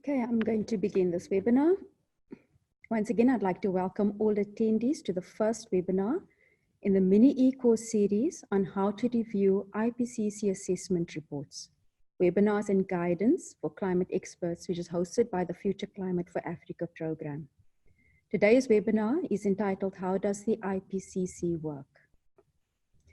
Okay, I'm going to begin this webinar. Once again, I'd like to welcome all attendees to the first webinar in the mini-course series on how to review IPCC assessment reports, webinars and guidance for climate experts, which is hosted by the Future Climate for Africa program. Today's webinar is entitled, How Does the IPCC Work?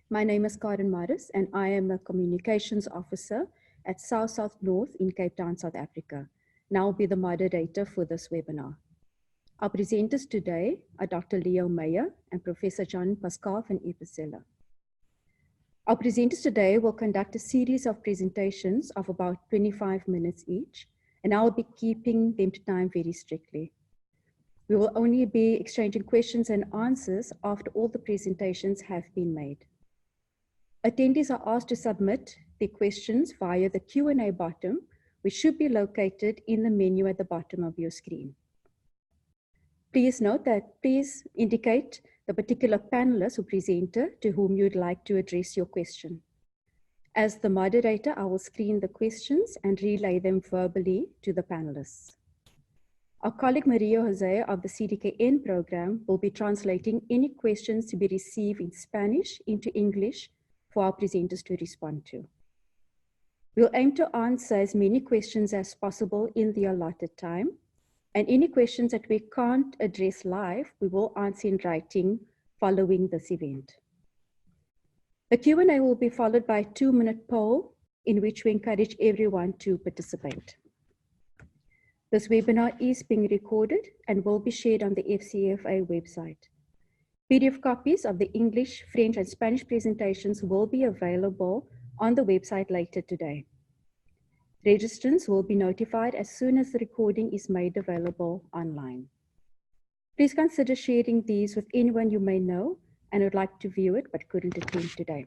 My name is Karen Maris, and I am a Communications Officer at South North in Cape Town, South Africa. And I'll be the moderator for this webinar. Our presenters today are Dr. Leo Meyer and Professor Jean-Pascal van Epicella. Our presenters today will conduct a series of presentations of about 25 minutes each, and I'll be keeping them to time very strictly. We will only be exchanging questions and answers after all the presentations have been made. Attendees are asked to submit their questions via the Q&A button, which should be located in the menu at the bottom of your screen. Please note that please indicate the particular panelist or presenter to whom you'd like to address your question. As the moderator, I will screen the questions and relay them verbally to the panelists. Our colleague Maria Jose of the CDKN program will be translating any questions to be received in Spanish into English for our presenters to respond to. We'll aim to answer as many questions as possible in the allotted time, and any questions that we can't address live, we will answer in writing following this event. The Q&A will be followed by a 2-minute poll in which we encourage everyone to participate. This webinar is being recorded and will be shared on the FCFA website. PDF copies of the English, French, and Spanish presentations will be available on the website later today. Registrants will be notified as soon as the recording is made available online. Please consider sharing these with anyone you may know and would like to view it but couldn't attend today.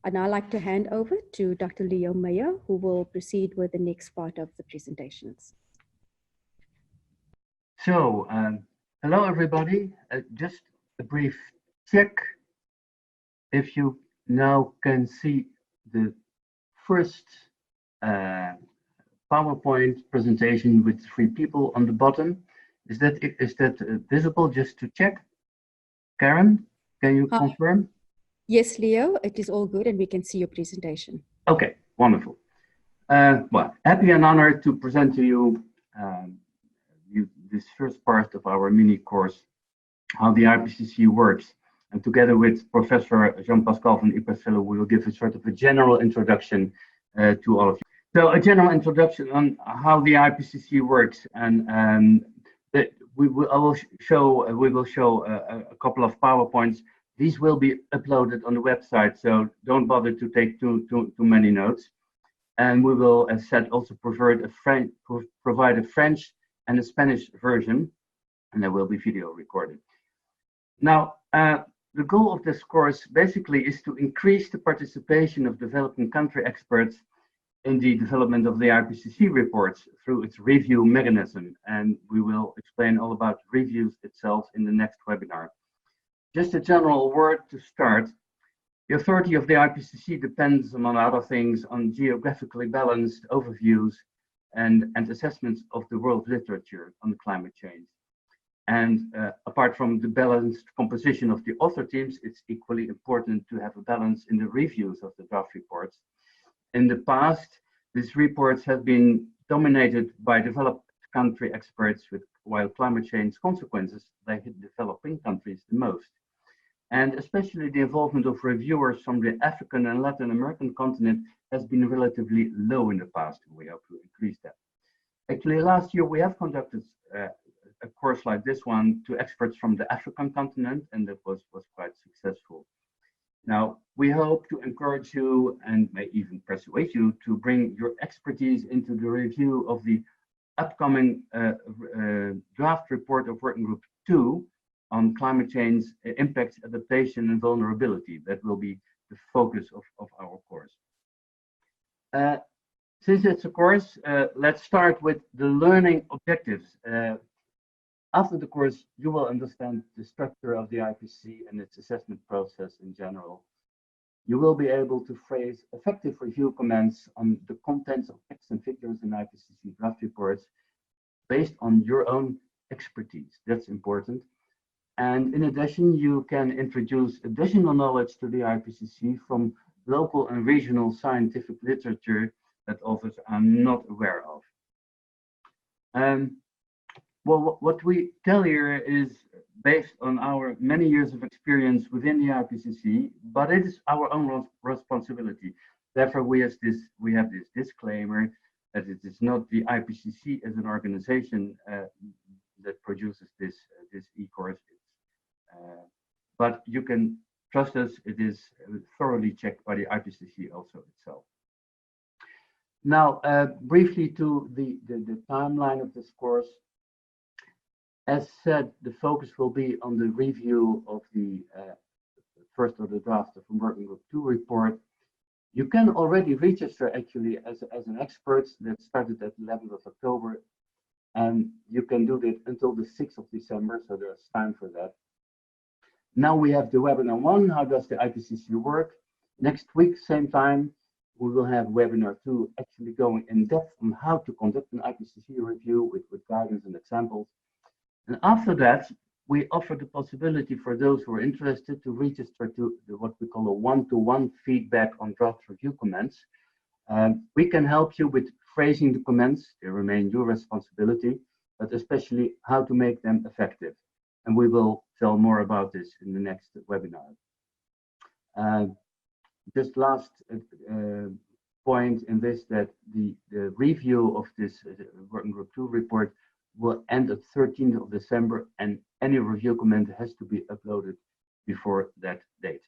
I'd now like to hand over to Dr. Leo Meyer, who will proceed with the next part of the presentations. So, hello everybody. Just a brief check. If you now can see the first PowerPoint presentation with 3 people on the bottom. Is that visible? Just to check. Karen, can you confirm? Yes, Leo, it is all good and we can see your presentation. Okay, wonderful. Well, happy and honored to present to you, this first part of our mini course, how the IPCC works. And together with Professor Jean-Pascal van Epicella, we will give a sort of a general introduction to all of you. So a general introduction on how the IPCC works, and we will show a couple of PowerPoints. These will be uploaded on the website, so don't bother to take too many notes. And we will, as said, also provide a French and a Spanish version, and there will be video recorded. Now, the goal of this course basically is to increase the participation of developing country experts in the development of the IPCC reports through its review mechanism. And we will explain all about reviews itself in the next webinar. Just a general word to start. The authority of the IPCC depends, among other things, on geographically balanced overviews and assessments of the world literature on climate change. And apart from the balanced composition of the author teams, it's equally important to have a balance in the reviews of the draft reports. In the past, these reports have been dominated by developed country experts, while climate change consequences, they hit developing countries the most. And especially the involvement of reviewers from the African and Latin American continent has been relatively low in the past. We hope to increase that. Actually, last year we have conducted a course like this one to experts from the African continent, and that was quite successful. Now, we hope to encourage you and may even persuade you to bring your expertise into the review of the upcoming draft report of Working Group 2 on climate change impacts, adaptation, and vulnerability. That will be the focus of our course. Since it's a course, let's start with the learning objectives. After the course, you will understand the structure of the IPCC and its assessment process in general. you will be able to phrase effective review comments on the contents of text and figures in IPCC draft reports based on your own expertise. That's important. And in addition, you can introduce additional knowledge to the IPCC from local and regional scientific literature that authors are not aware of. Well, what we tell here is based on our many years of experience within the IPCC, but it is our own responsibility. Therefore, we have this disclaimer that it is not the IPCC as an organization that produces this e-course. But you can trust us, it is thoroughly checked by the IPCC also itself. Now, briefly to the timeline of this course. As said, the focus will be on the review of the first of the draft of the Working Group 2 report. You can already register actually as an expert. That started at the 11th of October, and you can do that until the 6th of December, so there's time for that. Now we have the webinar 1, how does the IPCC work? Next week, same time, we will have webinar 2 actually going in depth on how to conduct an IPCC review with guidance and examples. And after that, we offer the possibility for those who are interested to register to what we call a one-to-one feedback on draft review comments. We can help you with phrasing the comments, they remain your responsibility, but especially how to make them effective. And we will tell more about this in the next webinar. Just last point in this, that the review of this Working Group 2 report will end at 13th of December, and any review comment has to be uploaded before that date.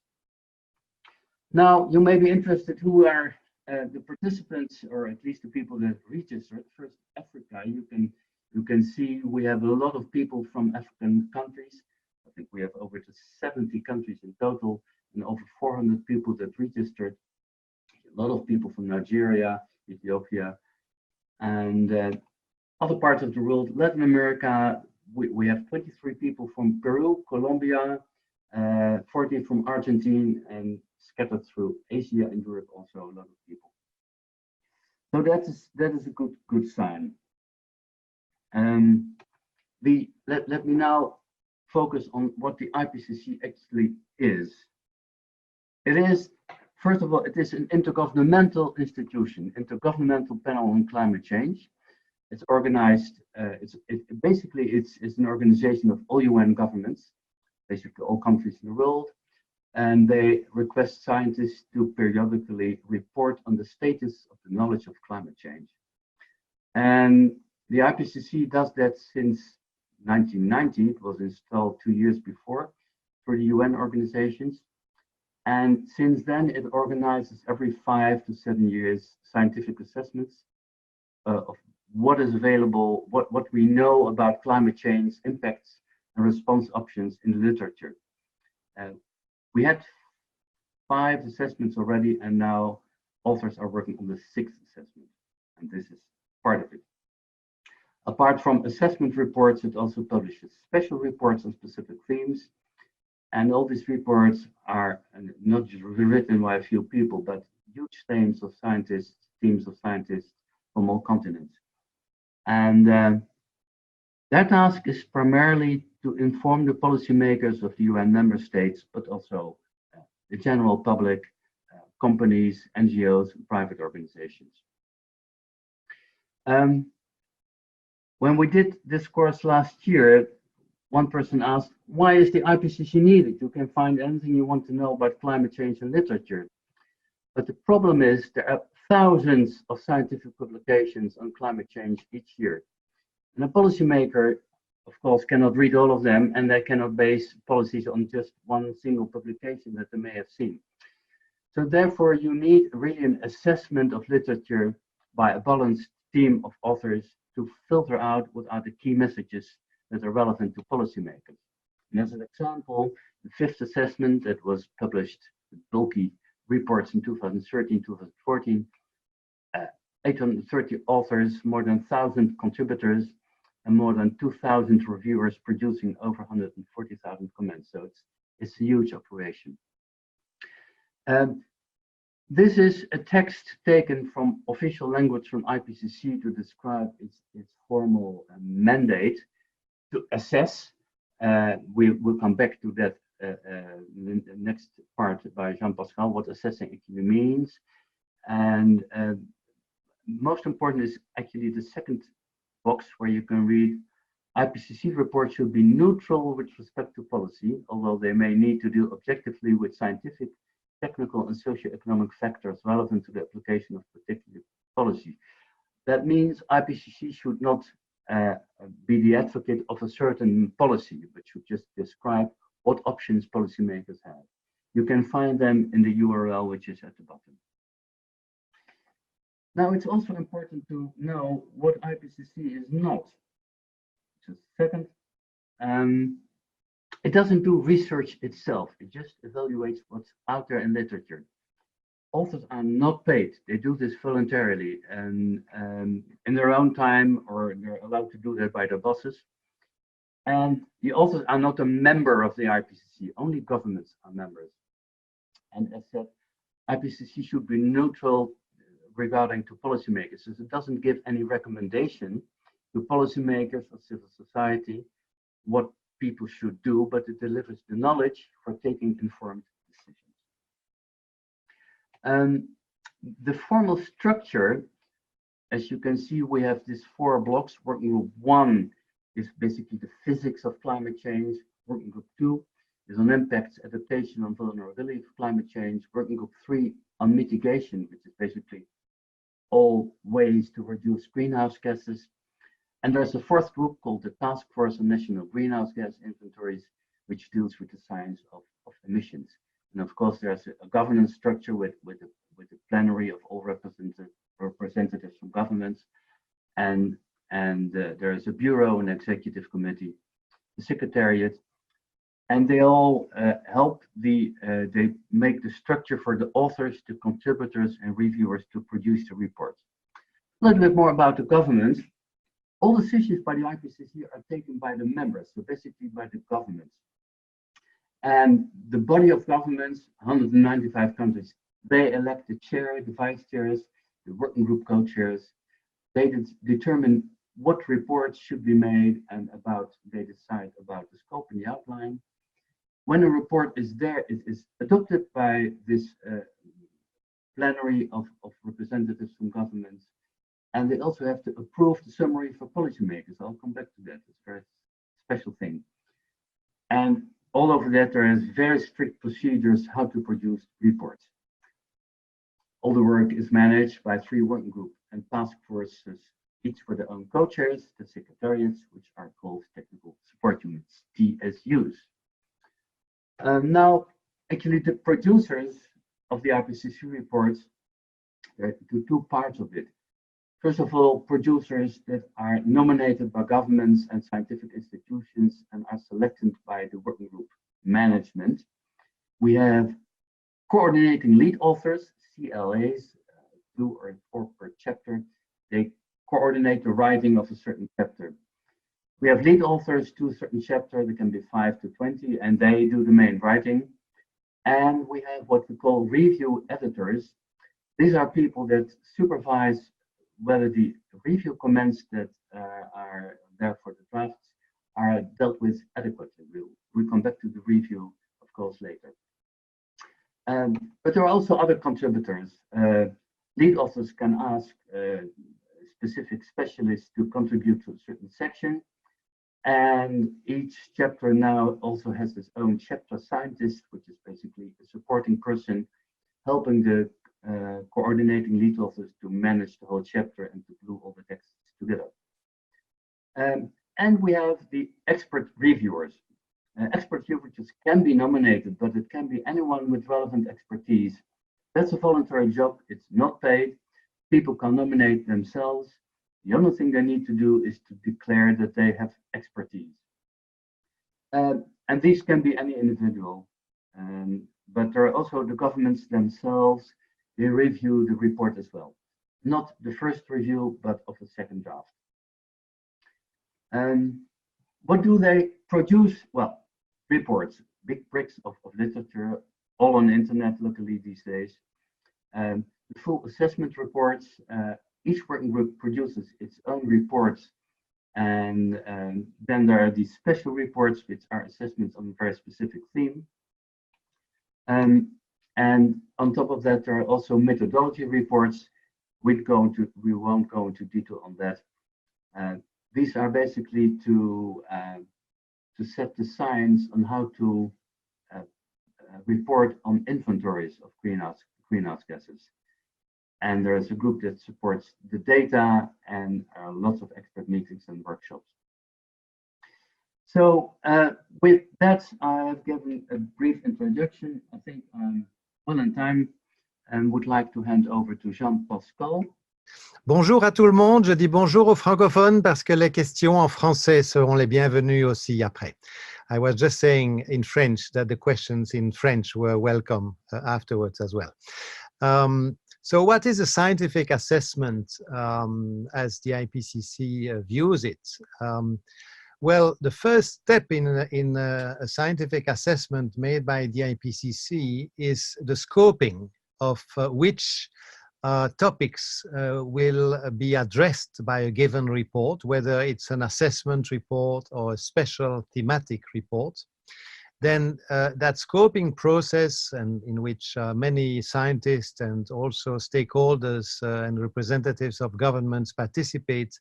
Now, you may be interested who are the participants, or at least the people that registered. First, Africa. You can see we have a lot of people from African countries. I think we have over 70 countries in total, and over 400 people that registered. A lot of people from Nigeria, Ethiopia, and other parts of the world. Latin America, we have 23 people from Peru, Colombia, 14 from Argentina, and scattered through Asia and Europe also a lot of people. So that is a good sign. Let me now focus on what the IPCC actually is. It is, first of all, it is an intergovernmental institution, Intergovernmental Panel on Climate Change. It's organized, it's an organization of all UN governments, basically all countries in the world, and they request scientists to periodically report on the status of the knowledge of climate change. And the IPCC does that since 1990. It was installed 2 years before for the UN organizations. And since then, it organizes every 5 to 7 years scientific assessments of what is available, what we know about climate change impacts and response options in the literature. We had 5 assessments already, and now authors are working on the 6th assessment, and this is part of it. Apart from assessment reports, it also publishes special reports on specific themes, and all these reports are not just written by a few people, but huge teams of scientists from all continents. And their task is primarily to inform the policymakers of the UN member states, but also the general public, companies, NGOs, and private organizations. When we did this course last year, one person asked, why is the IPCC needed? You can find anything you want to know about climate change in literature. But the problem is there are thousands of scientific publications on climate change each year. And a policymaker, of course, cannot read all of them, and they cannot base policies on just one single publication that they may have seen. So therefore, you need really an assessment of literature by a balanced team of authors to filter out what are the key messages that are relevant to policymakers. And as an example, the 5th assessment that was published with bulky reports in 2013, 2014, 830 authors, more than 1,000 contributors, and more than 2,000 reviewers producing over 140,000 comments. So it's a huge operation. This is a text taken from official language from IPCC to describe its formal mandate to assess. We'll come back to that in the next part by Jean-Pascal, what assessing actually means. And most important is actually the second box where you can read IPCC reports should be neutral with respect to policy, although they may need to deal objectively with scientific, technical, and socio-economic factors relevant to the application of particular policy. That means IPCC should not be the advocate of a certain policy, but should just describe what options policymakers have. You can find them in the URL, which is at the bottom. Now, it's also important to know what IPCC is not. Just a second. It doesn't do research itself. It just evaluates what's out there in literature. Authors are not paid. They do this voluntarily and in their own time, or they're allowed to do that by their bosses. And the authors are not a member of the IPCC. Only governments are members. And as said, IPCC should be neutral regarding to policymakers. So it doesn't give any recommendation to policymakers or civil society what people should do, but it delivers the knowledge for taking informed decisions. The formal structure, as you can see, we have these 4 blocks. Working group 1 is basically the physics of climate change. Working group 2 is on impacts, adaptation, and vulnerability of climate change. Working group 3 on mitigation, which is basically all ways to reduce greenhouse gases. And there's a 4th group called the Task Force on National Greenhouse Gas Inventories, which deals with the science of emissions. And of course, there's a governance structure with a plenary of all representatives from governments. And there is a bureau, an executive committee, the secretariat, and they all help they make the structure for the authors, the contributors, and reviewers to produce the reports. A little bit more about the government. All decisions by the IPCC are taken by the members, so basically by the governments. And the body of governments, 195 countries, they elect the chair, the vice chairs, the working group co-chairs. They determine what reports should be made and they decide about the scope and the outline. When a report is there, it is adopted by this plenary of representatives from governments. And they also have to approve the summary for policymakers. I'll come back to that. It's a very special thing. And all over that, there is very strict procedures how to produce reports. All the work is managed by 3 working groups and task forces, each for their own co-chairs, the secretariats, which are called technical support units, TSUs. Now, actually, the producers of the IPCC reports, there are 2 parts of it. First of all, producers that are nominated by governments and scientific institutions and are selected by the working group management. We have coordinating lead authors, CLAs, 2 or 4 per chapter. They coordinate the writing of a certain chapter. We have lead authors to a certain chapter, there can be 5 to 20, and they do the main writing. And we have what we call review editors. These are people that supervise whether the review comments that are there for the drafts are dealt with adequately. We'll come back to the review, of course, later. But there are also other contributors. Lead authors can ask specific specialists to contribute to a certain section. And each chapter now also has its own chapter scientist, which is basically a supporting person helping the coordinating lead authors to manage the whole chapter and to glue all the texts together. And we have the expert reviewers. Expert reviewers can be nominated, but it can be anyone with relevant expertise. That's a voluntary job. It's not paid. People can nominate themselves. The only thing they need to do is to declare that they have expertise. And these can be any individual. But there are also the governments themselves. They review the report as well. Not the first review, but of the second draft. What do they produce? Well, reports, big bricks of literature, all on the internet, luckily these days. The full assessment reports, each working group produces its own reports, and then there are these special reports, which are assessments on a very specific theme. And on top of that, there are also methodology reports. We won't go into detail on that. These are basically to set the science on how to report on inventories of greenhouse gases. And there is a group that supports the data, and lots of expert meetings and workshops. So with that, I've given a brief introduction. I think I'm well in time and would like to hand over to Jean-Pascal. Bonjour à tout le monde. Je dis bonjour aux francophones parce que les questions en français seront les bienvenues aussi après. I was just saying in French that the questions in French were welcome afterwards as well. So what is a scientific assessment as the IPCC views it? Well, the first step in a scientific assessment made by the IPCC is the scoping of which topics will be addressed by a given report, whether it's an assessment report or a special thematic report. Then that scoping process, and in which many scientists and also stakeholders and representatives of governments participate,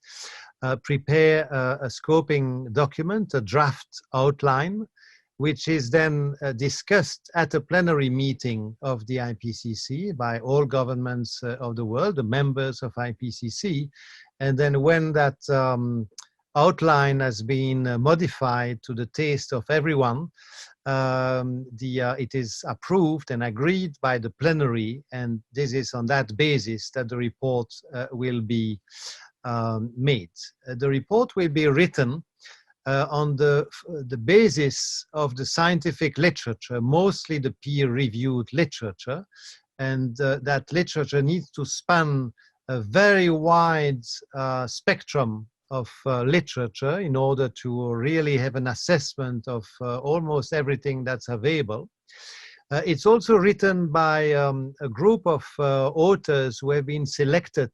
prepare a scoping document, a draft outline, which is then discussed at a plenary meeting of the IPCC by all governments of the world, the members of IPCC. And then when that outline has been modified to the taste of everyone, it is approved and agreed by the plenary, and this is on that basis that the report will be made. The report will be written on the basis of the scientific literature, mostly the peer-reviewed literature, and that literature needs to span a very wide spectrum of literature in order to really have an assessment of almost everything that's available. It's also written by a group of authors who have been selected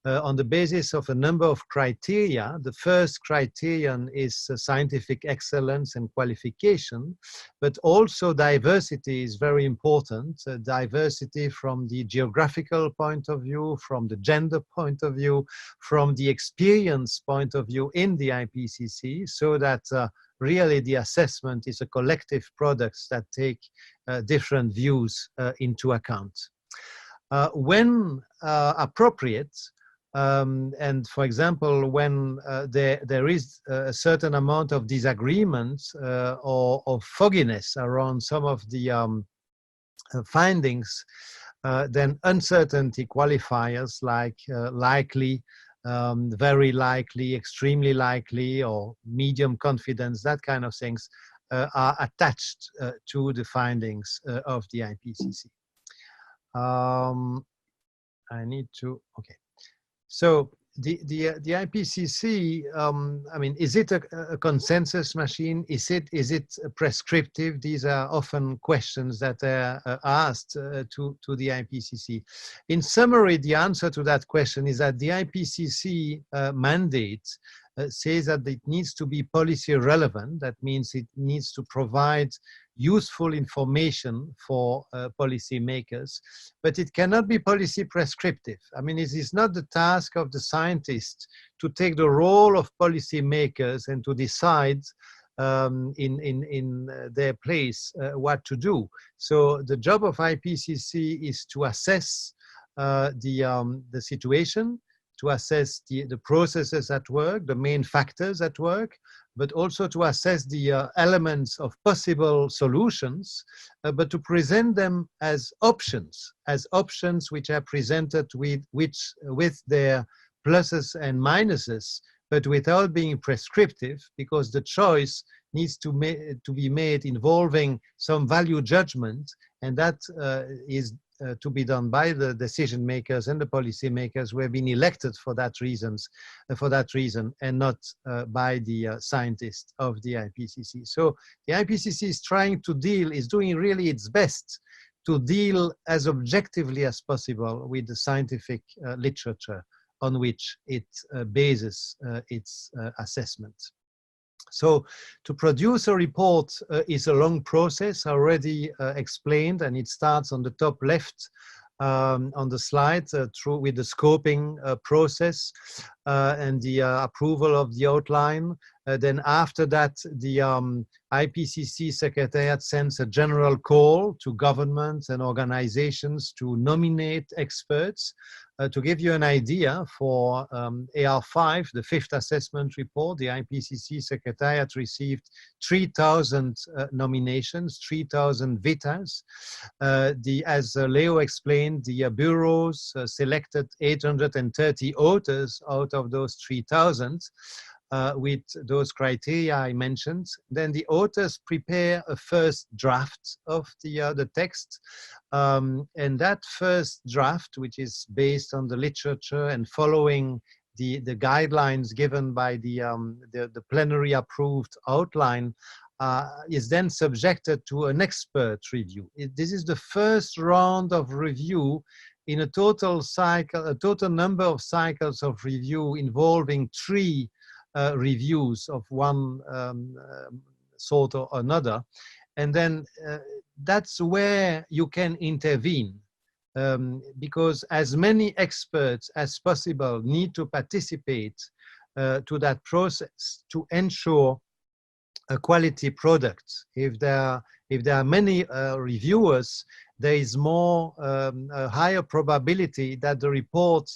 on the basis of a number of criteria. The first criterion is scientific excellence and qualification, but also diversity is very important. Diversity from the geographical point of view, from the gender point of view, from the experience point of view in the IPCC, so that really the assessment is a collective product that take different views into account. When appropriate, and for example, when there is a certain amount of disagreement or of fogginess around some of the findings, then uncertainty qualifiers like likely, very likely, extremely likely, or medium confidence, that kind of things are attached to the findings of the IPCC. I need to, okay. So the IPCC, I mean, is it a consensus machine? Is it prescriptive? These are often questions that are asked to the IPCC. In summary, the answer to that question is that the IPCC mandate says that it needs to be policy relevant. That means it needs to provide useful information for policymakers, but it cannot be policy prescriptive. I mean, it is not the task of the scientists to take the role of policymakers and to decide in their place what to do. So the job of IPCC is to assess the situation, to assess the processes at work, the main factors at work, but also to assess the elements of possible solutions, but to present them as options which are presented with their pluses and minuses, but without being prescriptive, because the choice needs to be made involving some value judgment, and that is to be done by the decision makers and the policy makers who have been elected for that reason, and not by the scientists of the IPCC. So the IPCC is doing really its best to deal as objectively as possible with the scientific literature on which it bases its assessment. So to produce a report is a long process, already explained, and it starts on the top left on the slide through with the scoping process and the approval of the outline. Then after that, the IPCC Secretariat sends a general call to governments and organizations to nominate experts. To give you an idea, for AR5, the fifth assessment report, the IPCC Secretariat received 3,000 nominations, 3,000 vitas. As Leo explained, the bureaus selected 830 authors out of those 3,000. With those criteria I mentioned. Then the authors prepare a first draft of the text, and that first draft, which is based on the literature and following the guidelines given by the plenary approved outline, is then subjected to an expert review. This is the first round of review in a total cycle, a total number of cycles of review involving 3 reviews of one sort or another, and then that's where you can intervene, because as many experts as possible need to participate to that process to ensure a quality product. If there are many reviewers, there is a higher probability that the report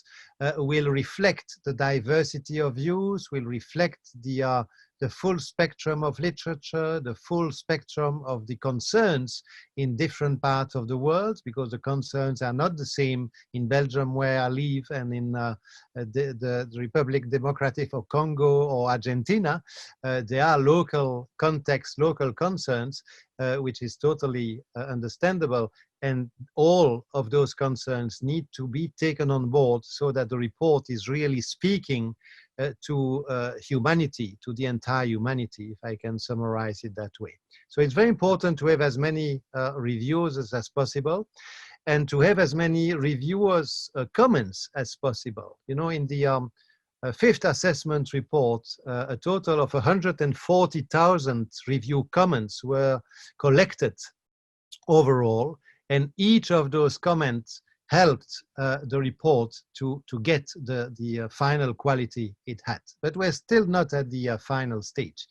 will reflect the diversity of views, will reflect the full spectrum of literature, the full spectrum of the concerns in different parts of the world, because the concerns are not the same in Belgium, where I live, and in the Republic Democratic of Congo or Argentina. There are local context, local concerns, which is totally understandable. And all of those concerns need to be taken on board so that the report is really speaking to humanity, to the entire humanity, if I can summarize it that way. So it's very important to have as many reviewers as possible, and to have as many reviewers' comments as possible. You know, in the fifth assessment report, a total of 140,000 review comments were collected overall, and each of those comments helped the report to get the final quality it had. But we're still not at the final stage,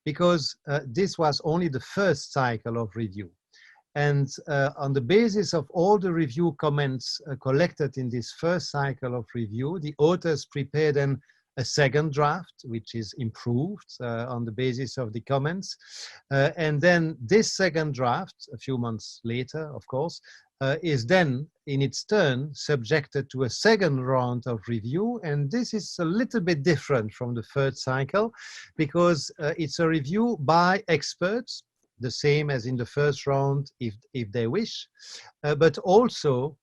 because this was only the first cycle of review. And on the basis of all the review comments collected in this first cycle of review, the authors prepared then a second draft, which is improved on the basis of the comments. And then this second draft, a few months later, of course, is then in its turn subjected to a second round of review. And this is a little bit different from the third cycle, because it's a review by experts, the same as in the first round if they wish, but also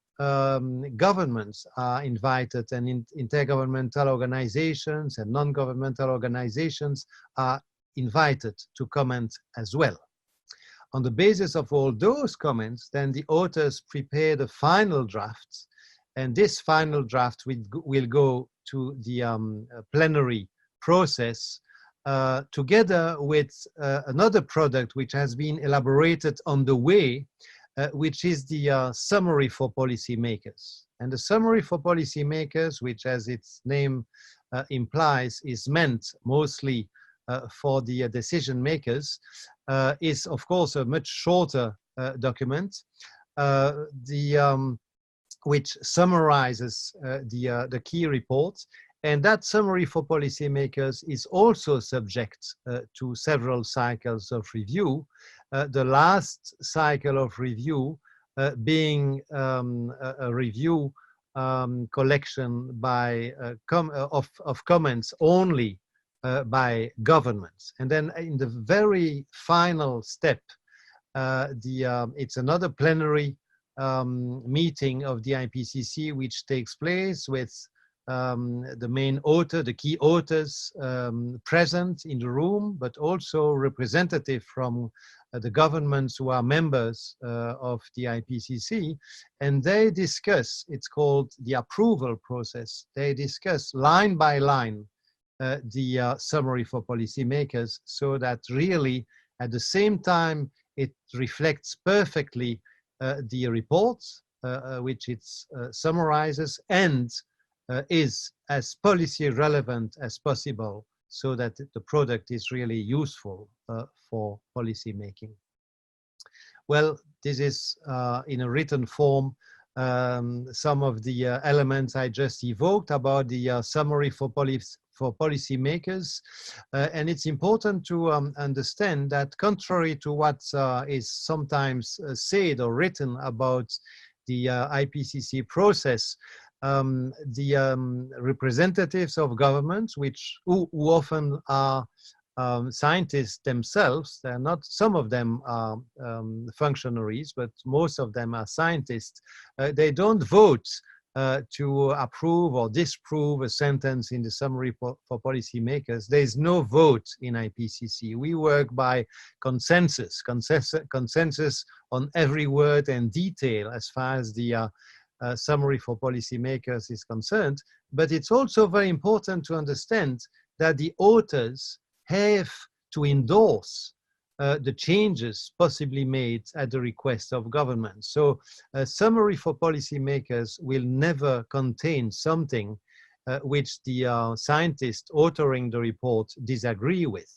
governments are invited, and intergovernmental organizations and non-governmental organizations are invited to comment as well. On the basis of all those comments, then the authors prepare the final draft, and this final draft will go to the plenary process together with another product which has been elaborated on the way, which is the summary for policymakers. And the summary for policymakers, which as its name implies, is meant mostly for the decision makers, is of course a much shorter document, which summarizes the key reports. And that summary for policymakers is also subject to several cycles of review. The last cycle of review being a review collection by of comments only by governments. And then in the very final step, it's another plenary meeting of the IPCC, which takes place with the main author, the key authors present in the room, but also representative from the governments who are members of the IPCC, and they discuss, it's called the approval process, they discuss line by line the summary for policymakers, so that really at the same time it reflects perfectly the report, which it summarizes, and is as policy relevant as possible, so that the product is really useful for policy making. Well, this is in a written form some of the elements I just evoked about the summary for policymakers, and it's important to understand that contrary to what is sometimes said or written about the IPCC process, the representatives of governments, who often are scientists themselves, they're not, some of them are functionaries, but most of them are scientists. They don't vote to approve or disprove a sentence in the summary for policymakers. There is no vote in IPCC. We work by consensus on every word and detail as far as the summary for policymakers is concerned. But it's also very important to understand that the authors have to endorse the changes possibly made at the request of government. So a summary for policymakers will never contain something which the scientists authoring the report disagree with.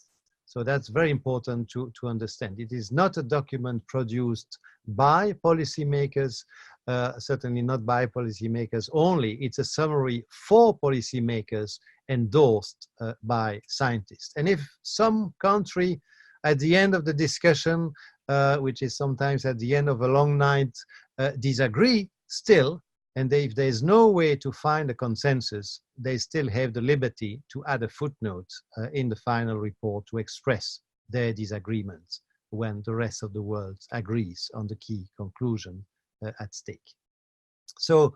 So that's very important to understand. It is not a document produced by policymakers, certainly not by policymakers only. It's a summary for policymakers endorsed by scientists. And if some country at the end of the discussion, which is sometimes at the end of a long night, disagree still, and if there's no way to find a consensus, they still have the liberty to add a footnote in the final report to express their disagreements when the rest of the world agrees on the key conclusion at stake. So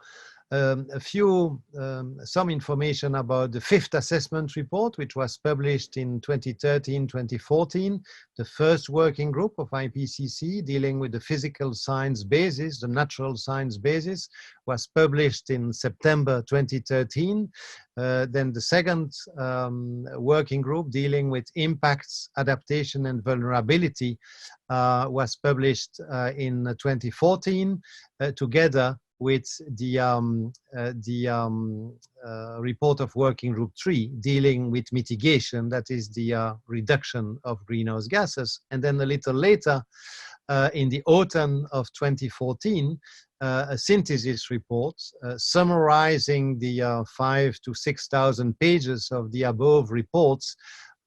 some information about the fifth assessment report, which was published in 2013-2014, the first working group of IPCC dealing with the physical science basis, the natural science basis, was published in September 2013. Then the second working group dealing with impacts, adaptation and vulnerability was published in 2014 together with the report of Working Group 3 dealing with mitigation, that is the reduction of greenhouse gases. And then a little later, in the autumn of 2014, a synthesis report summarizing the 5,000 to 6,000 pages of the above reports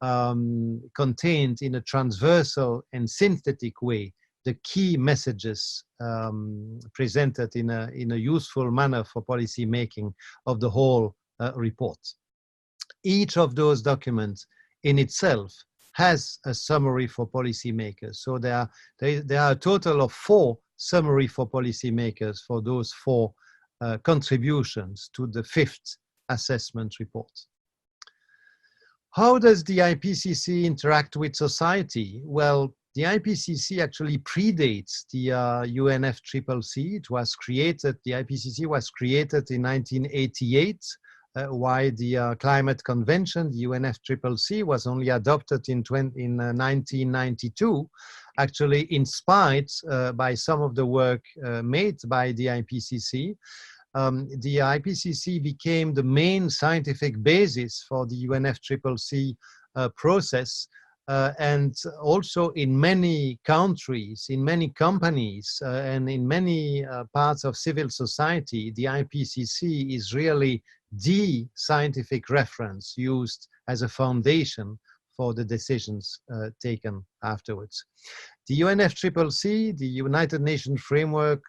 contained in a transversal and synthetic way the key messages presented in a useful manner for policy making of the whole report. Each of those documents in itself has a summary for policymakers. So there are a total of 4 summary for policymakers for those 4 contributions to the 5th assessment report. How does the IPCC interact with society? Well, the IPCC actually predates the UNFCCC. It was created, the IPCC was created in 1988, while the Climate Convention, the UNFCCC, was only adopted in 1992, actually inspired by some of the work made by the IPCC. The IPCC became the main scientific basis for the UNFCCC process. And also in many countries, in many companies, and in many parts of civil society, the IPCC is really the scientific reference used as a foundation for the decisions taken afterwards. The UNFCCC, the United Nations Framework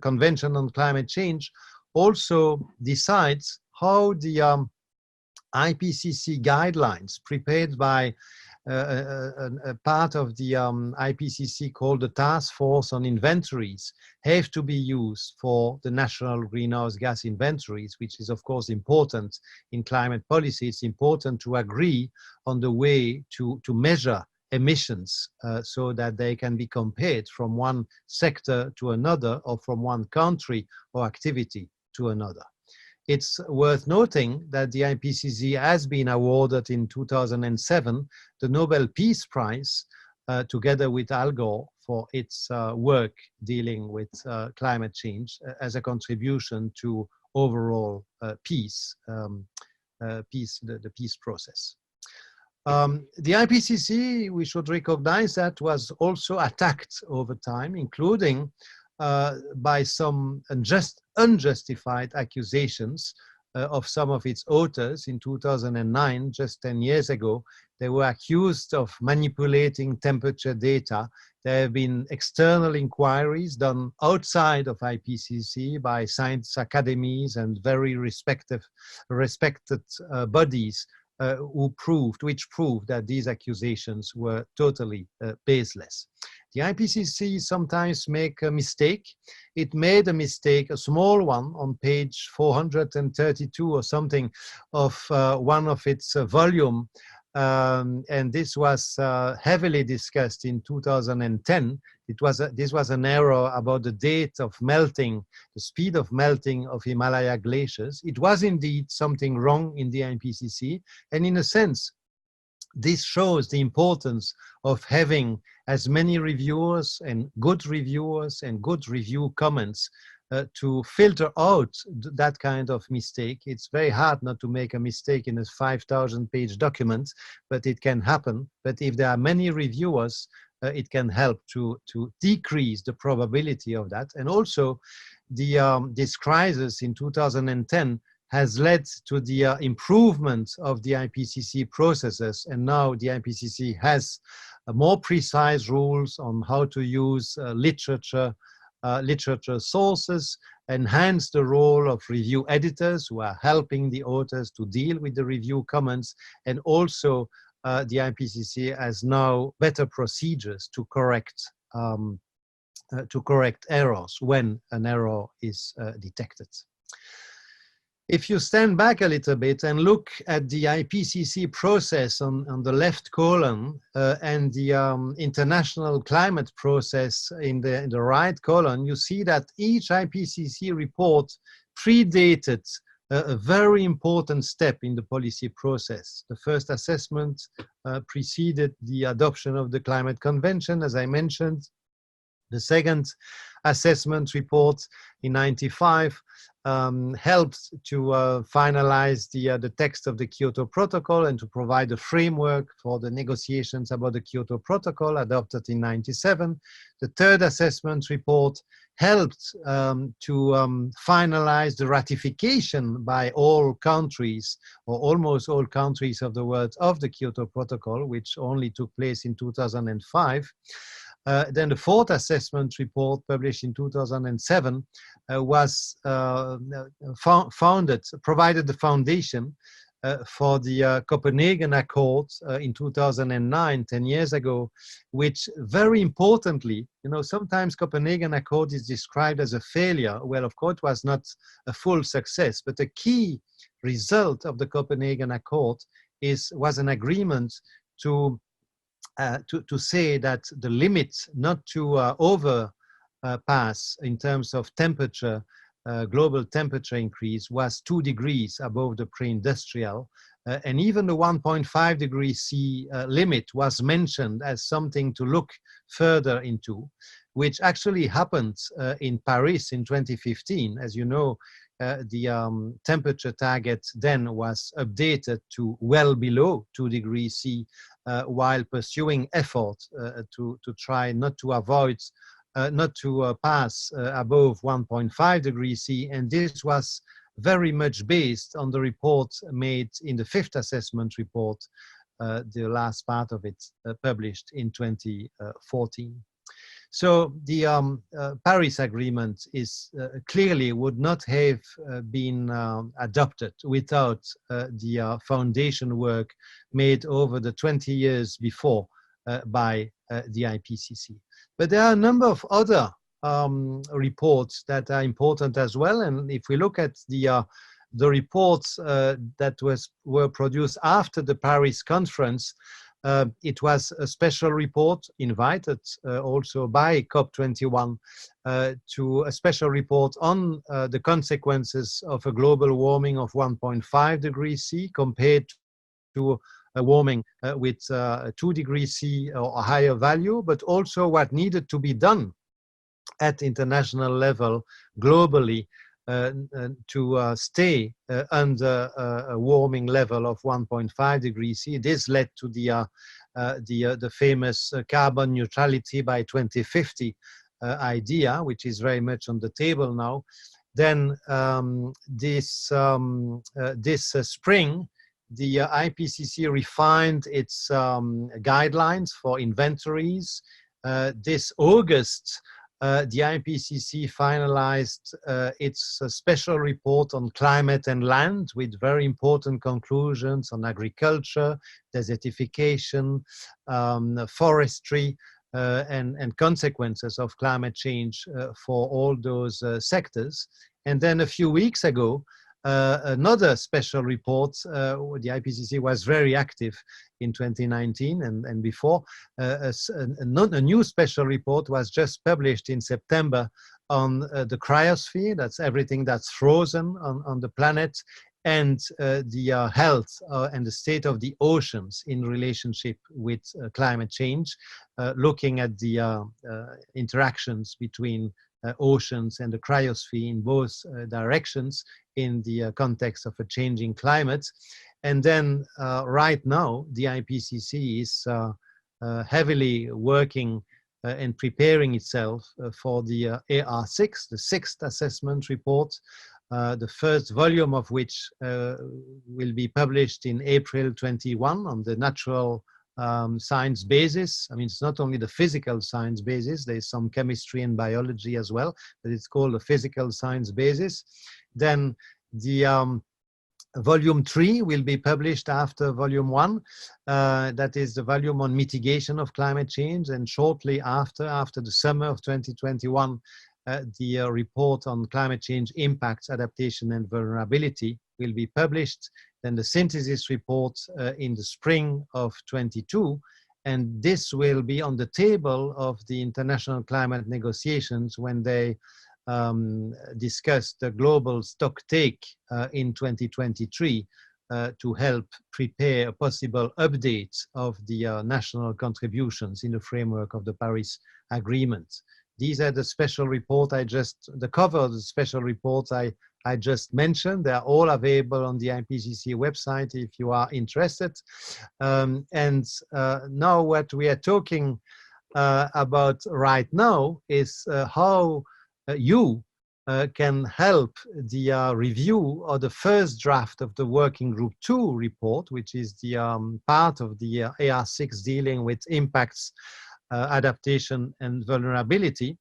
Convention on Climate Change, also decides how the IPCC guidelines prepared by a part of the IPCC called the Task Force on Inventories have to be used for the national greenhouse gas inventories, which is of course important in climate policy. It's important to agree on the way to measure emissions so that they can be compared from one sector to another or from one country or activity to another. It's worth noting that the IPCC has been awarded in 2007 the Nobel Peace Prize together with Al Gore for its work dealing with climate change as a contribution to overall peace, the peace process. The IPCC, we should recognize that, was also attacked over time, including by some unjustified accusations of some of its authors. In 2009, just 10 years ago, they were accused of manipulating temperature data. There have been external inquiries done outside of IPCC by science academies and very respected bodies which proved that these accusations were totally baseless. The IPCC sometimes make a mistake. It made a mistake, a small one, on page 432 or something of one of its volume, and this was heavily discussed in 2010. This was an error about the date of melting, the speed of melting of Himalaya glaciers. It was indeed something wrong in the IPCC, and in a sense, this shows the importance of having as many reviewers and good review comments to filter out that kind of mistake. It's very hard not to make a mistake in a 5,000-page document, but it can happen. But if there are many reviewers, it can help to decrease the probability of that. And also, this crisis in 2010 has led to the improvement of the IPCC processes, and now the IPCC has more precise rules on how to use literature sources, enhance the role of review editors who are helping the authors to deal with the review comments, and also the IPCC has now better procedures to correct errors when an error is detected. If you stand back a little bit and look at the IPCC process on the left column and the international climate process in the right column, you see that each IPCC report predated a very important step in the policy process. The first assessment preceded the adoption of the Climate Convention, as I mentioned. The second assessment report in '95 helped to finalize the text of the Kyoto Protocol and to provide a framework for the negotiations about the Kyoto Protocol adopted in '97. The third assessment report helped to finalize the ratification by all countries, or almost all countries of the world, of the Kyoto Protocol, which only took place in 2005. Then the fourth assessment report, published in 2007, was provided the foundation for the Copenhagen Accord in 2009, 10 years ago, which very importantly, sometimes Copenhagen Accord is described as a failure. Well, of course, it was not a full success, but the key result of the Copenhagen Accord was an agreement to say that the limit not to overpass in terms of temperature, global temperature increase, was 2 degrees above the pre-industrial. And even the 1.5 degrees C limit was mentioned as something to look further into, which actually happened in Paris in 2015. As you know, the temperature target then was updated to well below 2 degrees C, while pursuing effort to try not to pass above 1.5 degrees C. And this was very much based on the report made in the fifth assessment report, the last part of it published in 2014. So the Paris Agreement is clearly would not have been adopted without the foundation work made over the 20 years before by the IPCC. But there are a number of other reports that are important as well. And if we look at the reports that were produced after the Paris conference, it was a special report invited also by COP21 to a special report on the consequences of a global warming of 1.5 degrees C compared to a warming with 2 degrees C or a higher value, but also what needed to be done at international level globally to stay under a warming level of 1.5 degrees C. This led to the famous carbon neutrality by 2050 idea, which is very much on the table now. Then this spring, the IPCC refined its guidelines for inventories. This August, the IPCC finalized its special report on climate and land with very important conclusions on agriculture, desertification, forestry, and consequences of climate change for all those sectors. And then a few weeks ago, another special report, the IPCC was very active in 2019 and before, a new special report was just published in September on the cryosphere, that's everything that's frozen on the planet, and the health and the state of the oceans in relationship with climate change, looking at the interactions between oceans and the cryosphere in both directions in the context of a changing climate. And then right now, the IPCC is heavily working and preparing itself for the AR6, the 6th assessment report, the first volume of which will be published in April 21 on the natural science basis. I mean, it's not only the physical science basis, there's some chemistry and biology as well, but it's called the physical science basis. Then the volume 3 will be published after volume 1. That is the volume on mitigation of climate change. And shortly after the summer of 2021, the report on climate change impacts, adaptation, and vulnerability will be published. Then the synthesis report in the spring of 22. And this will be on the table of the international climate negotiations when they discuss the global stocktake in 2023 to help prepare a possible update of the national contributions in the framework of the Paris Agreement. These are the special report the cover of the special reports I just mentioned. They are all available on the IPCC website if you are interested. Now what we are talking about right now is how you can help the review of the first draft of the Working Group 2 report, which is the part of the AR6 dealing with impacts, adaptation, and vulnerability.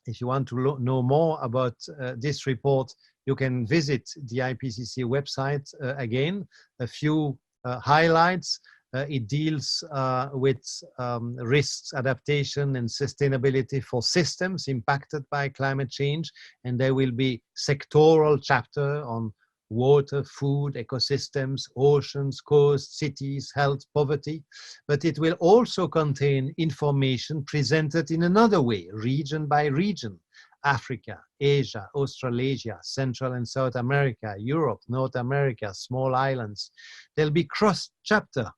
If you want to know more about this report, you can visit the IPCC website again. A few highlights. It deals with risks, adaptation, and sustainability for systems impacted by climate change. And there will be sectoral chapter on water, food, ecosystems, oceans, coasts, cities, health, poverty. But it will also contain information presented in another way, region by region. Africa, Asia, Australasia, Central and South America, Europe, North America, small islands. There'll be cross-chapter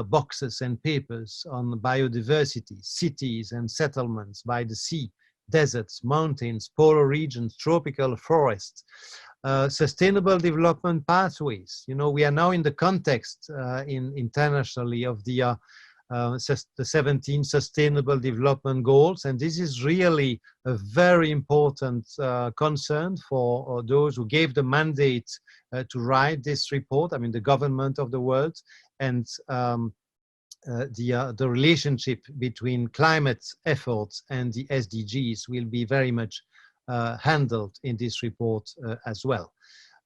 boxes and papers on biodiversity, cities and settlements by the sea, deserts, mountains, polar regions, tropical forests, sustainable development pathways. You know, we are now in the context internationally of the 17 Sustainable Development Goals, and this is really a very important concern for those who gave the mandate to write this report, I mean the government of the world, and the relationship between climate efforts and the SDGs will be very much handled in this report as well.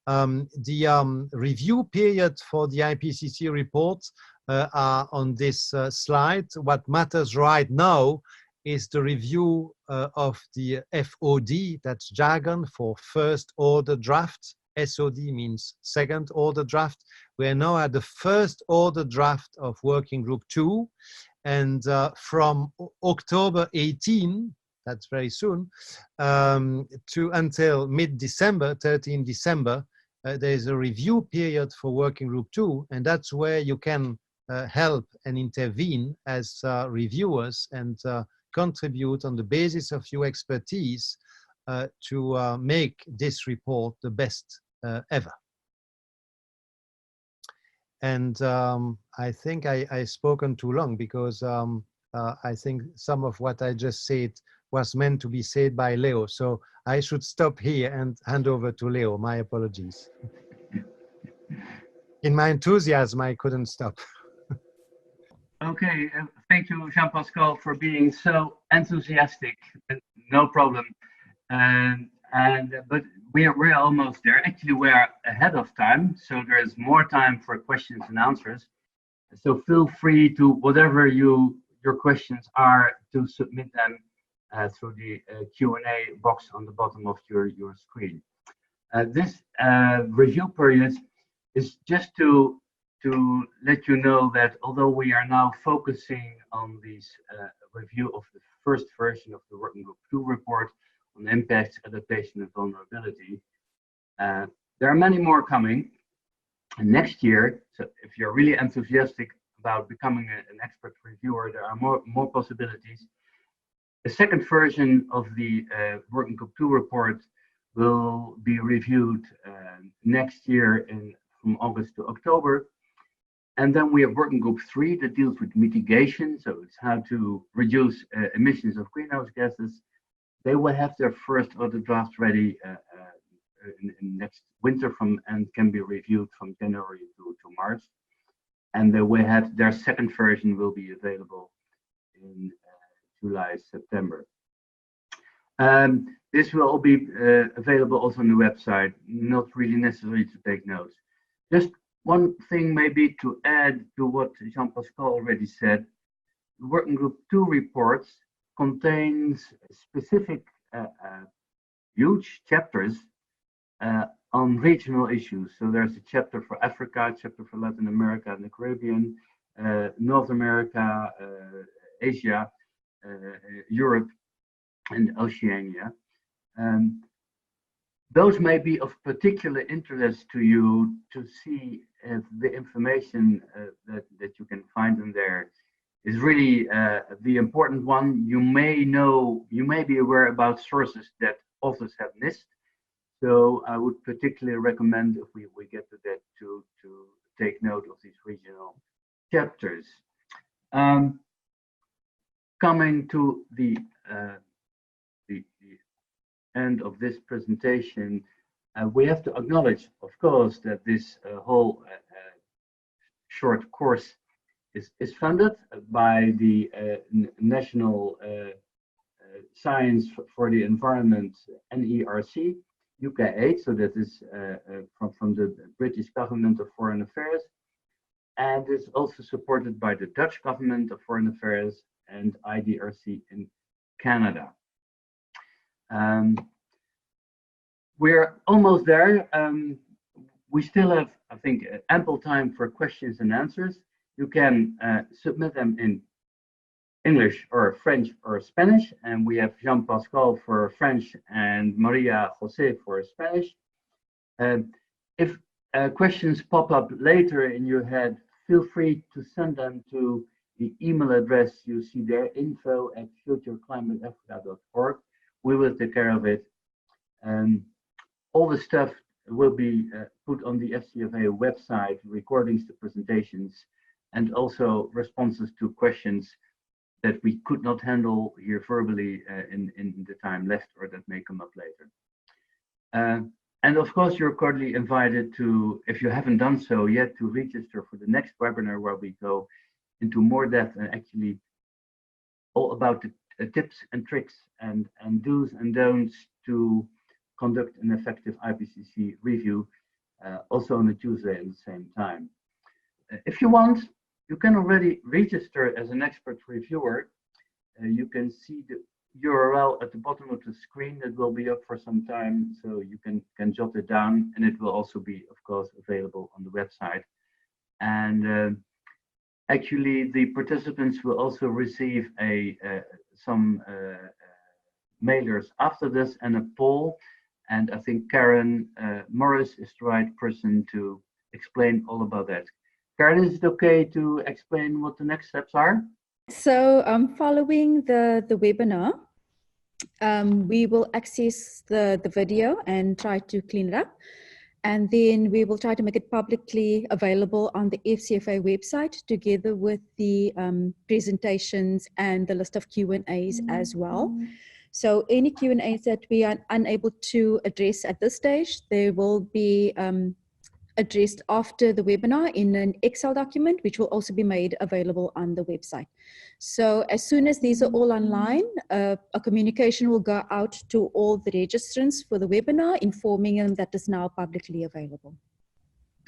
The review period for the IPCC reports are on this slide. What matters right now is the review of the FOD, that's jargon for first order draft. SOD means second order draft. We are now at the first order draft of Working Group 2, and from October 18, that's very soon, to until mid-December, 13 December, there's a review period for Working Group 2, and that's where you can help and intervene as reviewers and contribute on the basis of your expertise to make this report the best ever. And I think I've spoken too long, because I think some of what I just said was meant to be said by Leo. So I should stop here and hand over to Leo. My apologies. In my enthusiasm, I couldn't stop. Okay, thank you, Jean-Pascal, for being so enthusiastic. No problem. But we're almost there. Actually, we're ahead of time, so there's more time for questions and answers. So feel free to, whatever your questions are, to submit them through the Q&A box on the bottom of your screen. This review period is just to let you know that although we are now focusing on this review of the first version of the Working Group 2 report on impact, adaptation, and vulnerability, there are many more coming. And next year, so if you're really enthusiastic about becoming an expert reviewer, there are more possibilities. The second version of the Working Group 2 report will be reviewed next year from August to October. And then we have Working Group 3 that deals with mitigation. So it's how to reduce emissions of greenhouse gases. They will have their first order draft ready in next winter and can be reviewed from January to March. And they will have their second version will be available in July, September. This will all be available also on the website, not really necessary to take notes. Just one thing maybe to add to what Jean-Pascal already said, the Working Group 2 reports contains specific huge chapters on regional issues. So there's a chapter for Africa, a chapter for Latin America and the Caribbean, North America, Asia, Europe, and Oceania. Those may be of particular interest to you to see if the information that you can find in there is really the important one. You may be aware about sources that authors have missed. So I would particularly recommend, if we get to that, to take note of these regional chapters. Coming to the end of this presentation, we have to acknowledge, of course, that this whole short course is funded by the National Science for the Environment, NERC, UK8, so that is from the British Government of Foreign Affairs, and is also supported by the Dutch Government of Foreign Affairs and IDRC in Canada. We're almost there. We still have, I think, ample time for questions and answers. You can submit them in English or French or Spanish, and we have Jean-Pascal for French and Maria Jose for Spanish. If questions pop up later in your head, feel free to send them to the email address you see there, info@futureclimateafrica.org. We will take care of it. All the stuff will be put on the FCFA website, recordings to presentations, and also responses to questions that we could not handle here verbally in the time left, or that may come up later. And of course, you're cordially invited to, if you haven't done so yet, to register for the next webinar, where we go into more depth and actually all about the tips and tricks and do's and don'ts to conduct an effective IPCC review, also on a Tuesday at the same time. If you want, you can already register as an expert reviewer. You can see the URL at the bottom of the screen that will be up for some time, so you can jot it down, and it will also be, of course, available on the website. And actually, the participants will also receive some mailers after this and a poll. And I think Karen Morris is the right person to explain all about that. Karen, is it okay to explain what the next steps are? So following the webinar, we will access the video and try to clean it up. And then we will try to make it publicly available on the FCFA website, together with the presentations and the list of Q&As as well. So any Q&As that we are unable to address at this stage, they will be addressed after the webinar in an Excel document, which will also be made available on the website. So as soon as these are all online, a communication will go out to all the registrants for the webinar, informing them that it's now publicly available.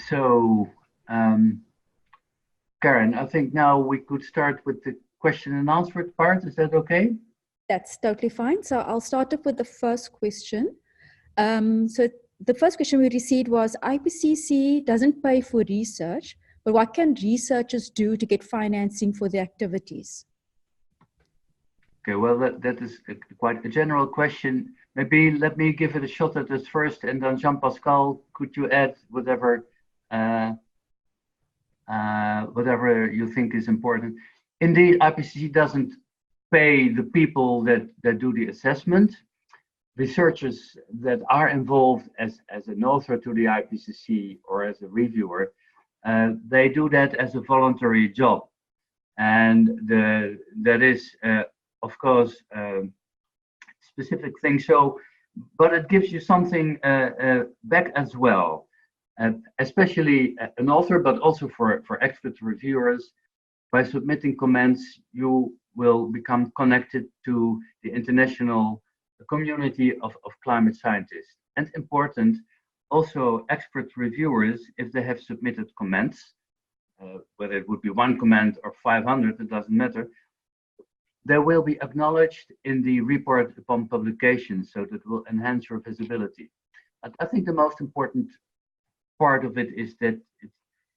So, Karen, I think now we could start with the question and answer part. Is that okay? That's totally fine. So I'll start off with the first question. So the first question we received was, IPCC doesn't pay for research, but what can researchers do to get financing for their activities? Okay, well, that is quite a general question. Maybe let me give it a shot at this first, and then Jean-Pascal, could you add whatever you think is important? Indeed, IPCC doesn't pay the people that do the assessment. Researchers that are involved as an author to the IPCC or as a reviewer, they do that as a voluntary job. And that is, of course, specific thing. So, but it gives you something back as well, especially an author, but also for expert reviewers. By submitting comments, you will become connected to the international community of climate scientists. And important, also expert reviewers, if they have submitted comments, whether it would be one comment or 500, it doesn't matter, they will be acknowledged in the report upon publication, so that will enhance your visibility. I think the most important part of it is that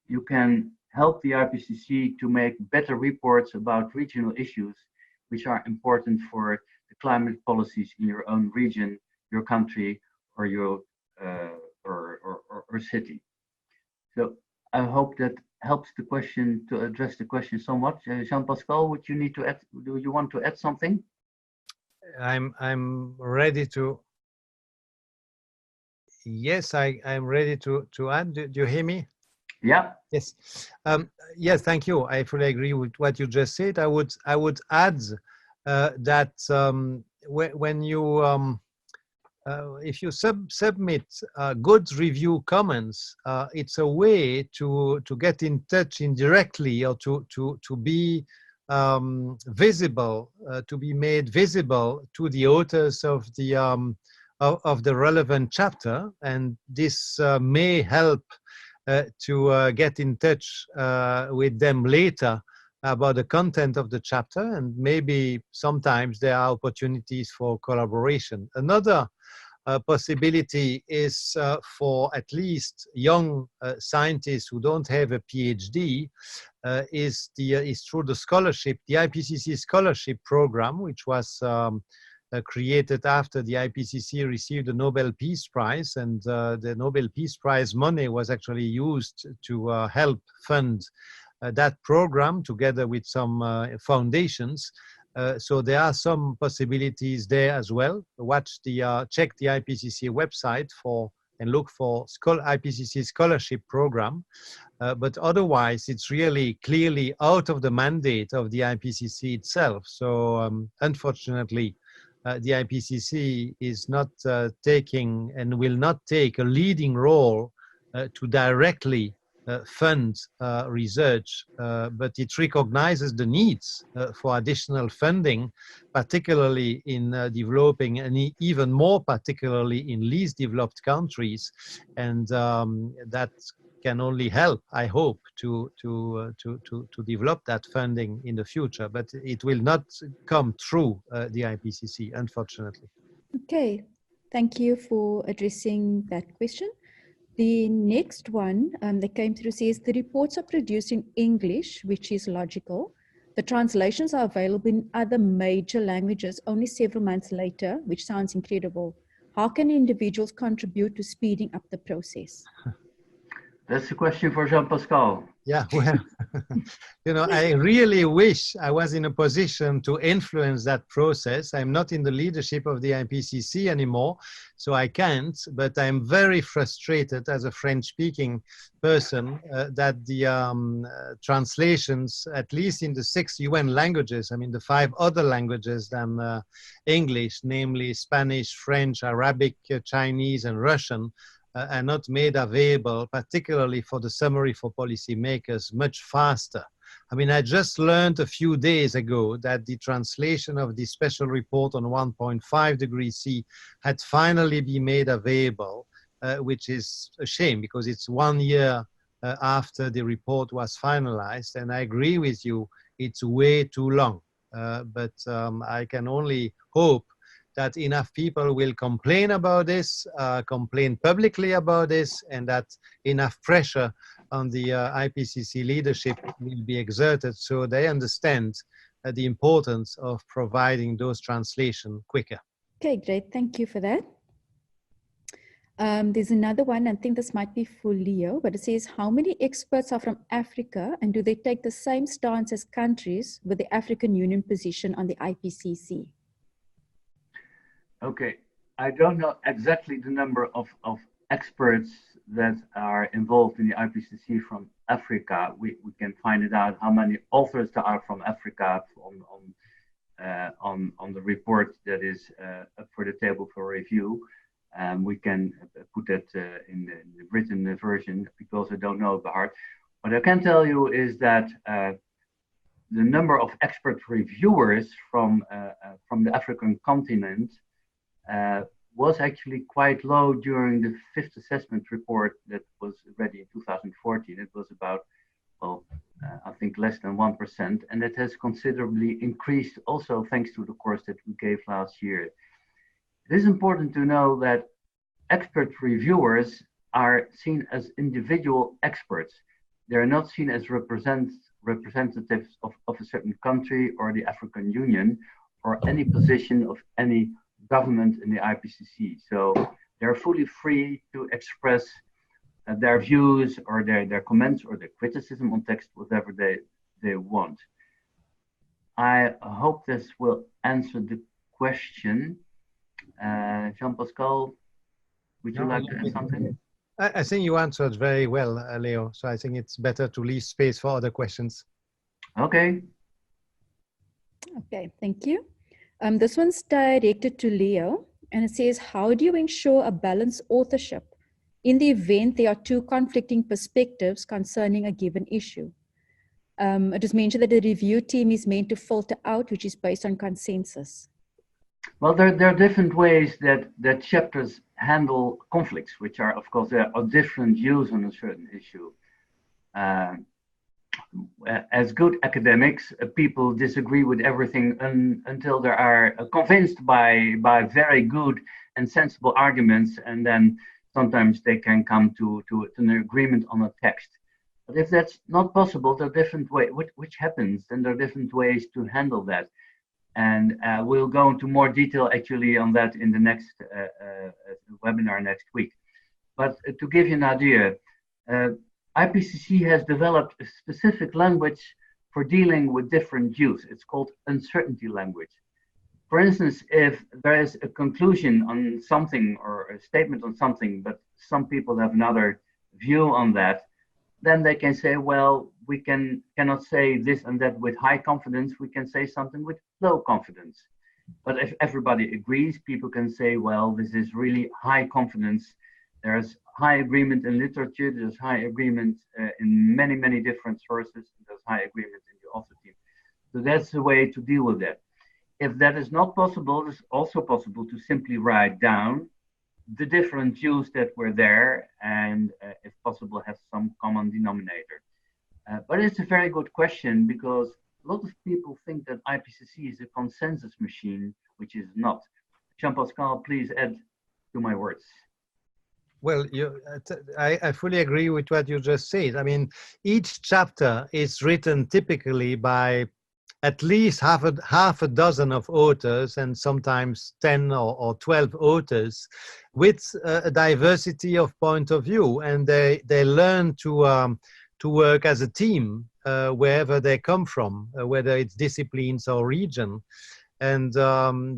you can help the IPCC to make better reports about regional issues which are important for the climate policies in your own region, your country, or your or city. So I hope that helps the question, to address the question somewhat. Jean-Pascal, would you need to add? Do you want to add something? I'm ready to. Yes, I'm ready to add. Do you hear me? Yeah. Yes. Yes. Thank you. I fully agree with what you just said. I would add that when you if you submit good review comments, it's a way to get in touch indirectly, or to be visible, to be made visible to the authors of the relevant chapter, and this may help to get in touch with them later about the content of the chapter, and maybe sometimes there are opportunities for collaboration. Another possibility is for at least young scientists who don't have a PhD, is through the scholarship, the IPCC scholarship program, which was created after the IPCC received the Nobel Peace Prize, and the Nobel Peace Prize money was actually used to help fund that program together with some foundations. So there are some possibilities there as well. Check the IPCC website and look for IPCC scholarship program. But otherwise, it's really clearly out of the mandate of the IPCC itself. So unfortunately, the IPCC is not taking and will not take a leading role to directly fund research, but it recognizes the needs for additional funding, particularly in developing and even more particularly in least developed countries, and that can only help, I hope, to develop that funding in the future, but it will not come through the IPCC, unfortunately. Okay, thank you for addressing that question. The next one that came through says, the reports are produced in English, which is logical. The translations are available in other major languages only several months later, which sounds incredible. How can individuals contribute to speeding up the process? That's a question for Jean-Pascal. Yeah, well, I really wish I was in a position to influence that process. I'm not in the leadership of the IPCC anymore, so I can't, but I'm very frustrated as a French-speaking person that the translations, at least in the 6 UN languages, I mean the 5 other languages than English, namely Spanish, French, Arabic, Chinese, and Russian, are not made available, particularly for the summary for policymakers, much faster. I mean, I just learned a few days ago that the translation of the special report on 1.5 degrees C had finally been made available, which is a shame because it's 1 year after the report was finalized. And I agree with you, it's way too long. But I can only hope that enough people will complain about this, complain publicly about this, and that enough pressure on the IPCC leadership will be exerted so they understand the importance of providing those translations quicker. Okay, great. Thank you for that. There's another one, I think this might be for Leo, but it says, how many experts are from Africa and do they take the same stance as countries with the African Union position on the IPCC? Okay, I don't know exactly the number of experts that are involved in the IPCC from Africa. We can find it out how many authors there are from Africa on the report that is up for the table for review. We can put that in the written version because I don't know it by heart. What I can tell you is that the number of expert reviewers from the African continent was actually quite low during the 5th assessment report that was ready in 2014. It was about, well, I think less than 1%, and it has considerably increased also thanks to the course that we gave last year. It is important to know that expert reviewers are seen as individual experts. They are not seen as representatives of a certain country or the African Union or any position of any government in the IPCC. So they're fully free to express their views or their comments or their criticism on text, whatever they want. I hope this will answer the question. Jean-Pascal, would you like to add something? I think you answered very well, Leo. So I think it's better to leave space for other questions. Okay. Okay, thank you. This one's directed to Leo, and it says, how do you ensure a balanced authorship in the event there are 2 conflicting perspectives concerning a given issue? It is mentioned that the review team is meant to filter out, which is based on consensus. Well, there are different ways that chapters handle conflicts, which are, of course, there are different views on a certain issue. As good academics, people disagree with everything until they are convinced by very good and sensible arguments, and then sometimes they can come to an agreement on a text. But if that's not possible, there are different ways, which happens, and there are different ways to handle that. And we'll go into more detail actually on that in the next webinar next week. But to give you an idea, IPCC has developed a specific language for dealing with different views. It's called uncertainty language. For instance, if there is a conclusion on something or a statement on something, but some people have another view on that, then they can say, well, we cannot say this and that with high confidence. We can say something with low confidence. But if everybody agrees, people can say, well, this is really high confidence. There's high agreement in literature, there's high agreement in many, many different sources, there's high agreement in the author team. So that's the way to deal with that. If that is not possible, it's also possible to simply write down the different views that were there and, if possible, have some common denominator. But it's a very good question, because a lot of people think that IPCC is a consensus machine, which is not. Jean-Pascal, please add to my words. Well, I fully agree with what you just said. I mean, each chapter is written typically by at least half a dozen of authors, and sometimes 10 or 12 authors, with a diversity of point of view, and they learn to work as a team wherever they come from, whether it's disciplines or region, and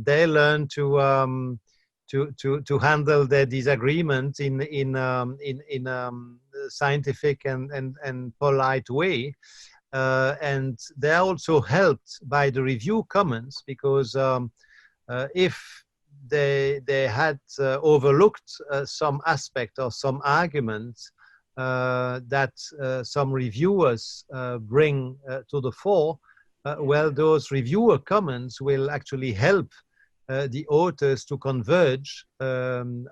they learn to handle their disagreement in scientific and polite way. And they're also helped by the review comments, because if they had overlooked some aspect or some argument that some reviewers bring to the fore, well, those reviewer comments will actually help the authors to converge on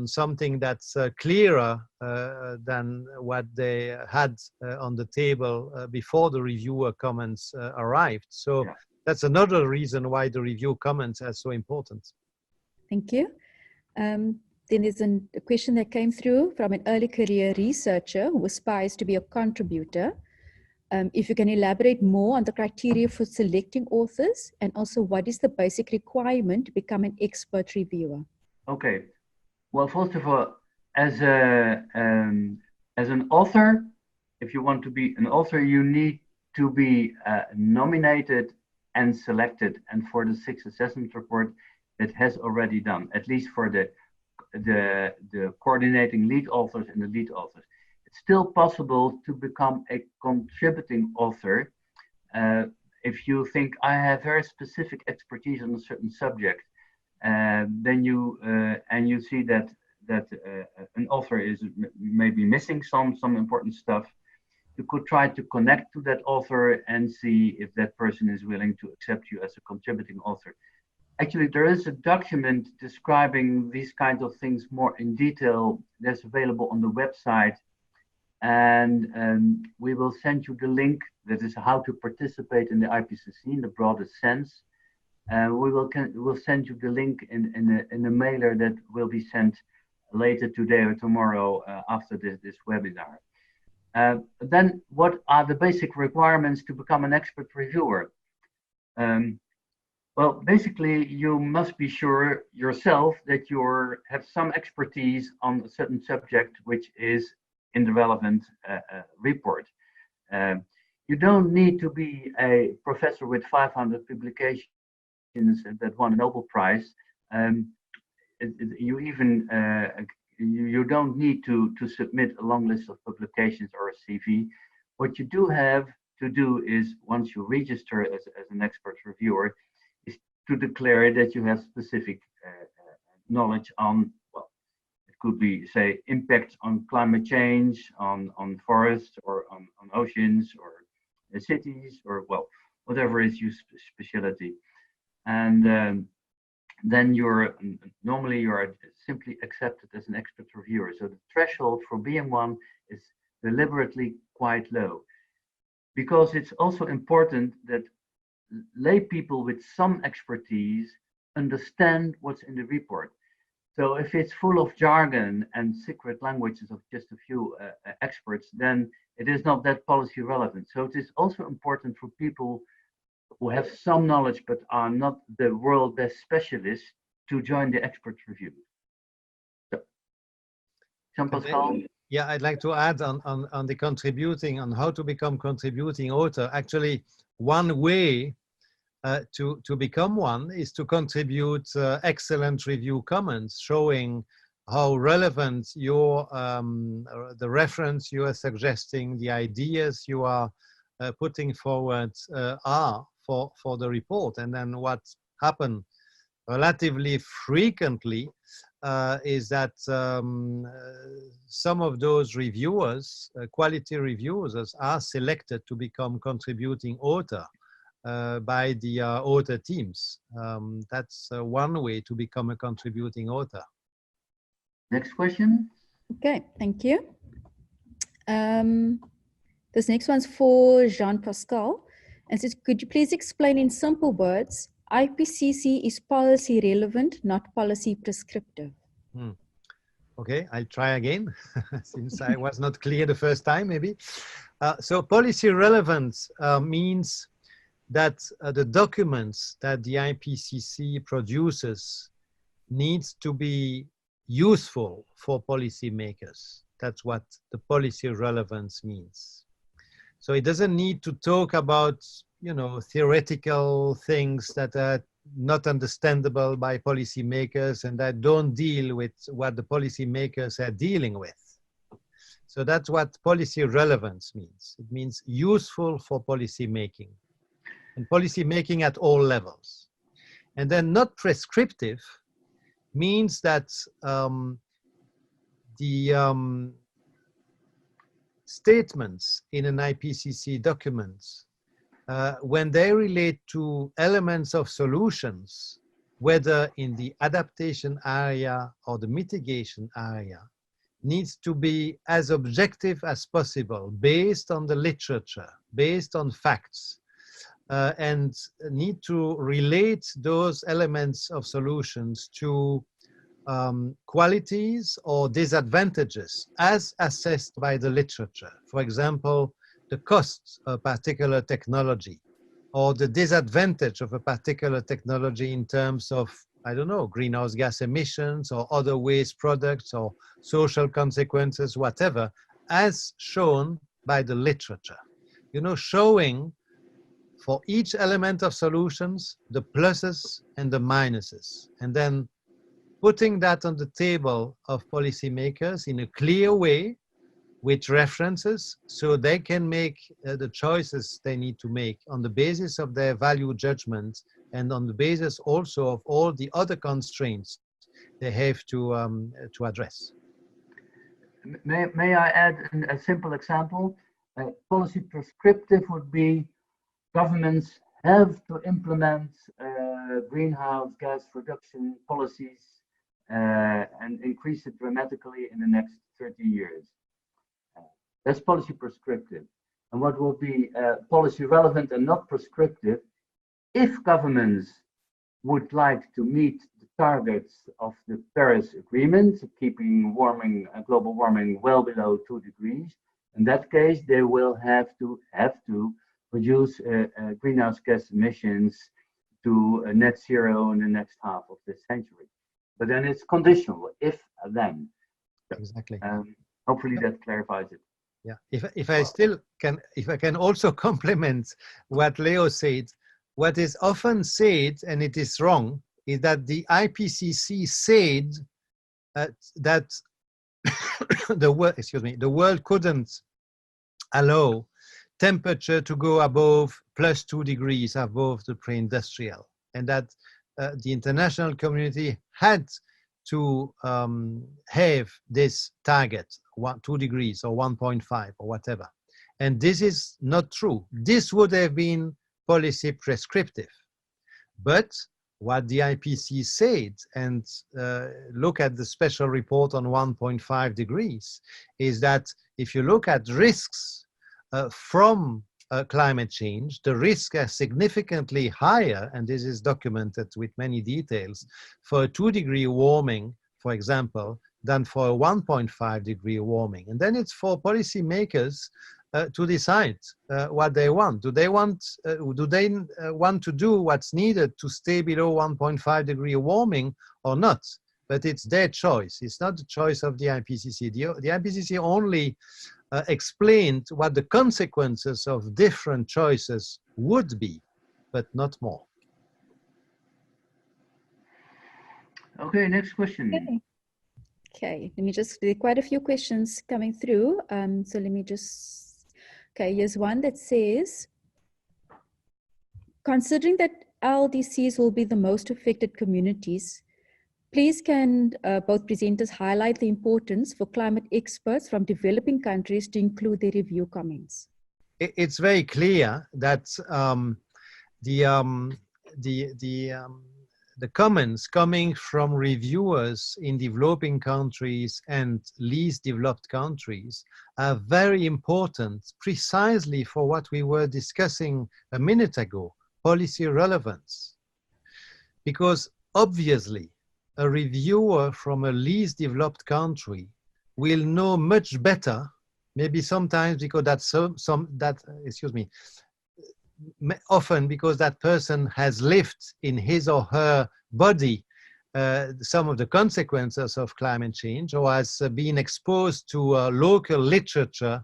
something that's clearer than what they had on the table before the reviewer comments arrived. So yeah, that's another reason why the review comments are so important. Thank you. Then there's a question that came through from an early career researcher who aspires to be a contributor. If you can elaborate more on the criteria for selecting authors, and also what is the basic requirement to become an expert reviewer? Okay. Well, first of all, as an author, if you want to be an author, you need to be nominated and selected, and for the 6th assessment report that has already done, at least for the coordinating lead authors and the lead authors. It's still possible to become a contributing author if you think I have very specific expertise on a certain subject. Then you and you see that an author is maybe missing some important stuff. You could try to connect to that author and see if that person is willing to accept you as a contributing author. Actually, there is a document describing these kinds of things more in detail that's available on the website, and we will send you the link. That is how to participate in the IPCC in the broadest sense. We'll send you the link in a mailer that will be sent later today or tomorrow after this webinar. Then what are the basic requirements to become an expert reviewer? Well, basically, you must be sure yourself that you have some expertise on a certain subject which is in the relevant report. You don't need to be a professor with 500 publications that won a Nobel Prize. You don't need to submit a long list of publications or a CV. What you do have to do is, once you register as an expert reviewer, is to declare that you have specific knowledge on, well, it could be, say, impact on climate change, on forests, or on oceans, or cities, or, well, whatever is your specialty. And then normally you are simply accepted as an expert reviewer. So the threshold for being one is deliberately quite low, because it's also important that lay people with some expertise understand what's in the report. So if it's full of jargon and secret languages of just a few experts, then it is not that policy relevant. So it is also important for people who have some knowledge but are not the world best specialists to join the expert review. So, Jean-Pascal? Yeah, I'd like to add on the contributing, on how to become contributing author. Actually, one way to become one is to contribute excellent review comments showing how relevant your the reference you are suggesting, the ideas you are putting forward are for the report. And then what happened relatively frequently is that some of those reviewers, quality reviewers, are selected to become contributing author by the author teams. That's one way to become a contributing author. Next question. Okay, thank you. This next one's for Jean-Pascal. And says, could you please explain in simple words, IPCC is policy relevant, not policy prescriptive? Okay, I'll try again, since I was not clear the first time, maybe. So policy relevance means that the documents that the IPCC produces needs to be useful for policymakers. That's what the policy relevance means. So it doesn't need to talk about, you know, theoretical things that are not understandable by policymakers and that don't deal with what the policymakers are dealing with. So that's what policy relevance means. It means useful for policy making, and policy making at all levels. And then not prescriptive means that the statements in an IPCC document, when they relate to elements of solutions, whether in the adaptation area or the mitigation area, needs to be as objective as possible, based on the literature, based on facts, and need to relate those elements of solutions to qualities or disadvantages as assessed by the literature. For example, the costs of a particular technology or the disadvantage of a particular technology in terms of, I don't know, greenhouse gas emissions or other waste products or social consequences, whatever, as shown by the literature. You know, showing for each element of solutions, the pluses and the minuses, and then putting that on the table of policymakers in a clear way with references so they can make the choices they need to make on the basis of their value judgment and on the basis also of all the other constraints they have to address. May I add a simple example? Policy prescriptive would be governments have to implement greenhouse gas reduction policies and increase it dramatically in the next 30 years. That's policy prescriptive. And what will be policy relevant and not prescriptive, if governments would like to meet the targets of the Paris Agreement, keeping global warming well below 2 degrees, in that case, they will have to reduce greenhouse gas emissions to net zero in the next half of this century. But then it's conditional, if then. Exactly. Hopefully that clarifies it. Yeah. If I can also complement what Leo said, what is often said, and it is wrong, is that the IPCC said that the world couldn't allow temperature to go above +2 degrees above the pre-industrial, and that the international community had to have this target, 2 degrees or 1.5 or whatever. And this is not true. This would have been policy prescriptive. But what the IPCC said, and look at the special report on 1.5 degrees, is that if you look at risks from climate change, the risks are significantly higher, and this is documented with many details, for a 2-degree warming, for example, than for a 1.5 degree warming. And then it's for policymakers to decide what they want. Do they want to do what's needed to stay below 1.5 degree warming or not? But it's their choice. It's not the choice of the IPCC. The IPCC only explained what the consequences of different choices would be, but not more. Okay, next question. Okay, let me just, there are quite a few questions coming through. So let me just, okay, here's one that says, considering that LDCs will be the most affected communities, Please can both presenters highlight the importance for climate experts from developing countries to include their review comments? It's very clear that the comments coming from reviewers in developing countries and least developed countries are very important precisely for what we were discussing a minute ago, policy relevance. Because obviously, a reviewer from a least developed country will know much better, maybe sometimes because often because that person has lived in his or her body some of the consequences of climate change, or has been exposed to local literature,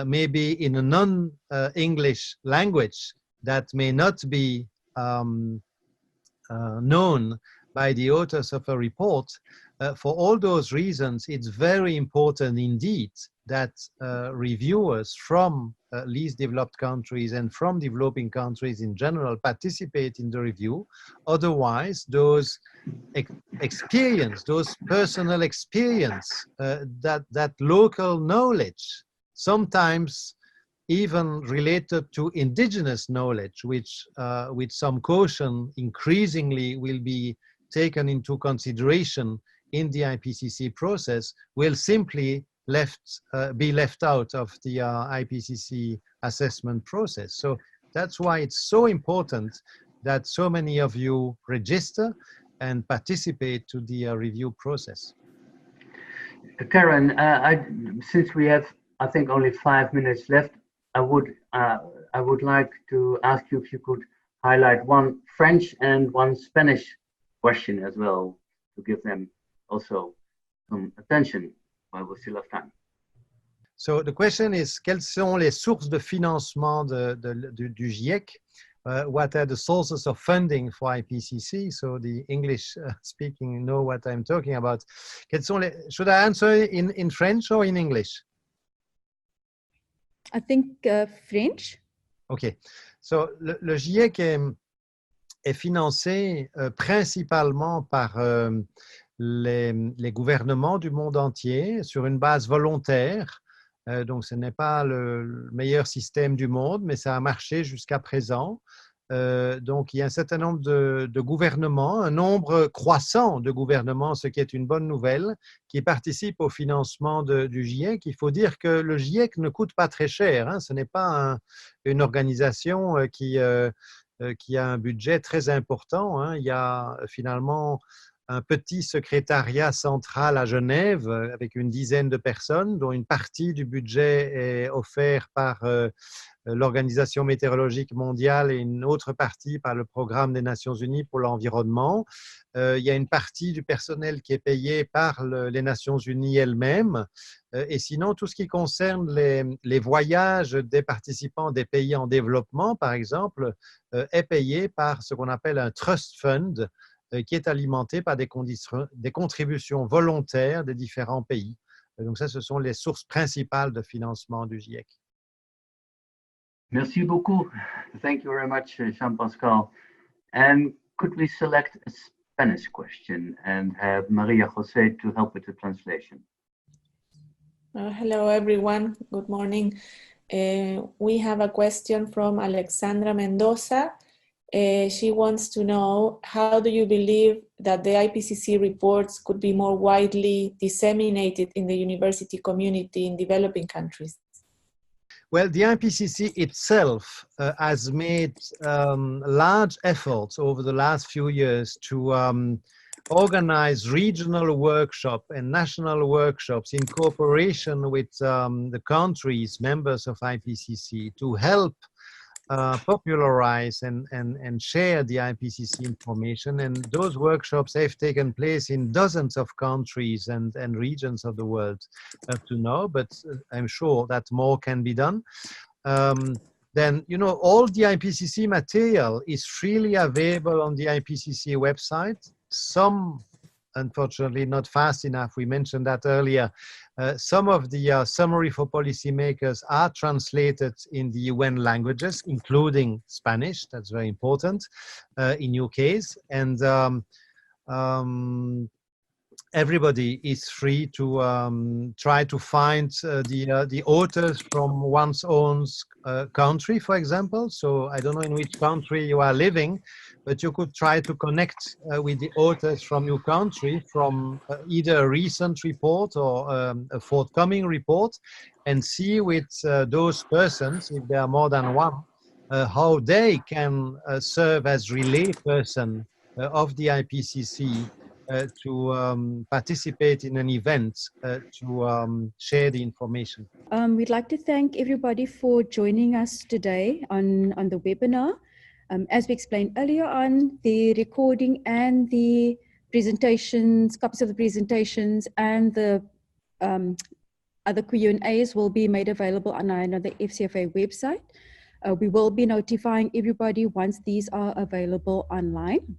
maybe in a non-English language that may not be known by the authors of a report. For all those reasons, it's very important indeed that reviewers from least developed countries and from developing countries in general participate in the review. Otherwise, those experience, those personal experience, that local knowledge, sometimes even related to indigenous knowledge, which with some caution increasingly will be taken into consideration in the IPCC process, will simply be left out of the IPCC assessment process. So that's why it's so important that so many of you register and participate to the review process. Karen, since we have, I think, only 5 minutes left, I would like to ask you if you could highlight one French and one Spanish question as well, to give them also some attention while we still have time. So the question is, quelles sont les sources de financement du GIEC? What are the sources of funding for IPCC? So the English speaking know what I'm talking about. Should I answer in French or in English? I think French. OK. So le GIEC est financé principalement par les gouvernements du monde entier sur une base volontaire. Donc, ce n'est pas le meilleur système du monde, mais ça a marché jusqu'à présent. Donc, il y a un certain nombre de gouvernements, un nombre croissant de gouvernements, ce qui est une bonne nouvelle, qui participent au financement du GIEC. Il faut dire que le GIEC ne coûte pas très cher, hein. Ce n'est pas une organisation qui a un budget très important, hein. Il y a finalement un petit secrétariat central à Genève avec une dizaine de personnes, dont une partie du budget est offert par l'Organisation météorologique mondiale et une autre partie par le Programme des Nations Unies pour l'environnement. Il y a une partie du personnel qui est payé par les Nations Unies elles-mêmes. Et sinon, tout ce qui concerne les voyages des participants des pays en développement, par exemple, est payé par ce qu'on appelle un trust fund, qui est alimenté par des contributions volontaires des différents pays. Donc ça, ce sont les sources principales de financement du GIEC. Merci beaucoup. Thank you very much, Jean-Pascal. And could we select a Spanish question and have Maria José to help with the translation? Hello, everyone. Good morning. We have a question from Alexandra Mendoza. She wants to know, how do you believe that the IPCC reports could be more widely disseminated in the university community in developing countries? Well, the IPCC itself has made large efforts over the last few years to organize regional workshops and national workshops in cooperation with the countries, members of IPCC, to help popularize and share the IPCC information. And those workshops have taken place in dozens of countries and regions of the world up to now, but I'm sure that more can be done. Then, you know, all the IPCC material is freely available on the IPCC website. Some, unfortunately, not fast enough. We mentioned that earlier. Some of the summary for policymakers are translated in the UN languages, including Spanish. That's very important in your case. And everybody is free to try to find the authors from one's own country, for example. So I don't know in which country you are living, but you could try to connect with the authors from your country, from either a recent report or a forthcoming report, and see with those persons, if there are more than one, how they can serve as relay person of the IPCC to participate in an event to share the information. We'd like to thank everybody for joining us today on the webinar. As we explained earlier on, the recording and the presentations, copies of the presentations and the other Q&As will be made available on the FCFA website. We will be notifying everybody once these are available online.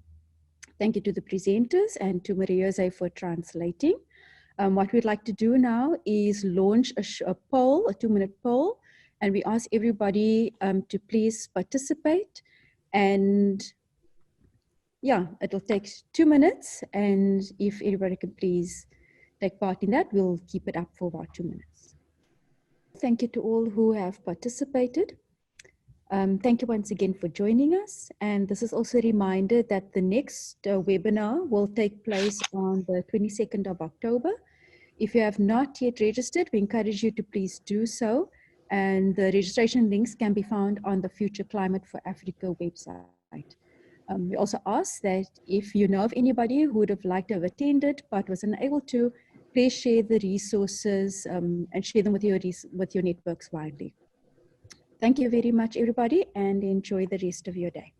Thank you to the presenters and to Maria Jose for translating. What we'd like to do now is launch a poll, a 2-minute poll, and we ask everybody to please participate. And yeah, it'll take 2 minutes, and if everybody can please take part in that, we'll keep it up for about 2 minutes. Thank you to all who have participated. Thank you once again for joining us. And this is also a reminder that the next webinar will take place on the 22nd of October. If you have not yet registered, we encourage you to please do so. And the registration links can be found on the Future Climate for Africa website. We also ask that if you know of anybody who would have liked to have attended but was unable to, please share the resources and share them with your networks widely. Thank you very much, everybody, and enjoy the rest of your day.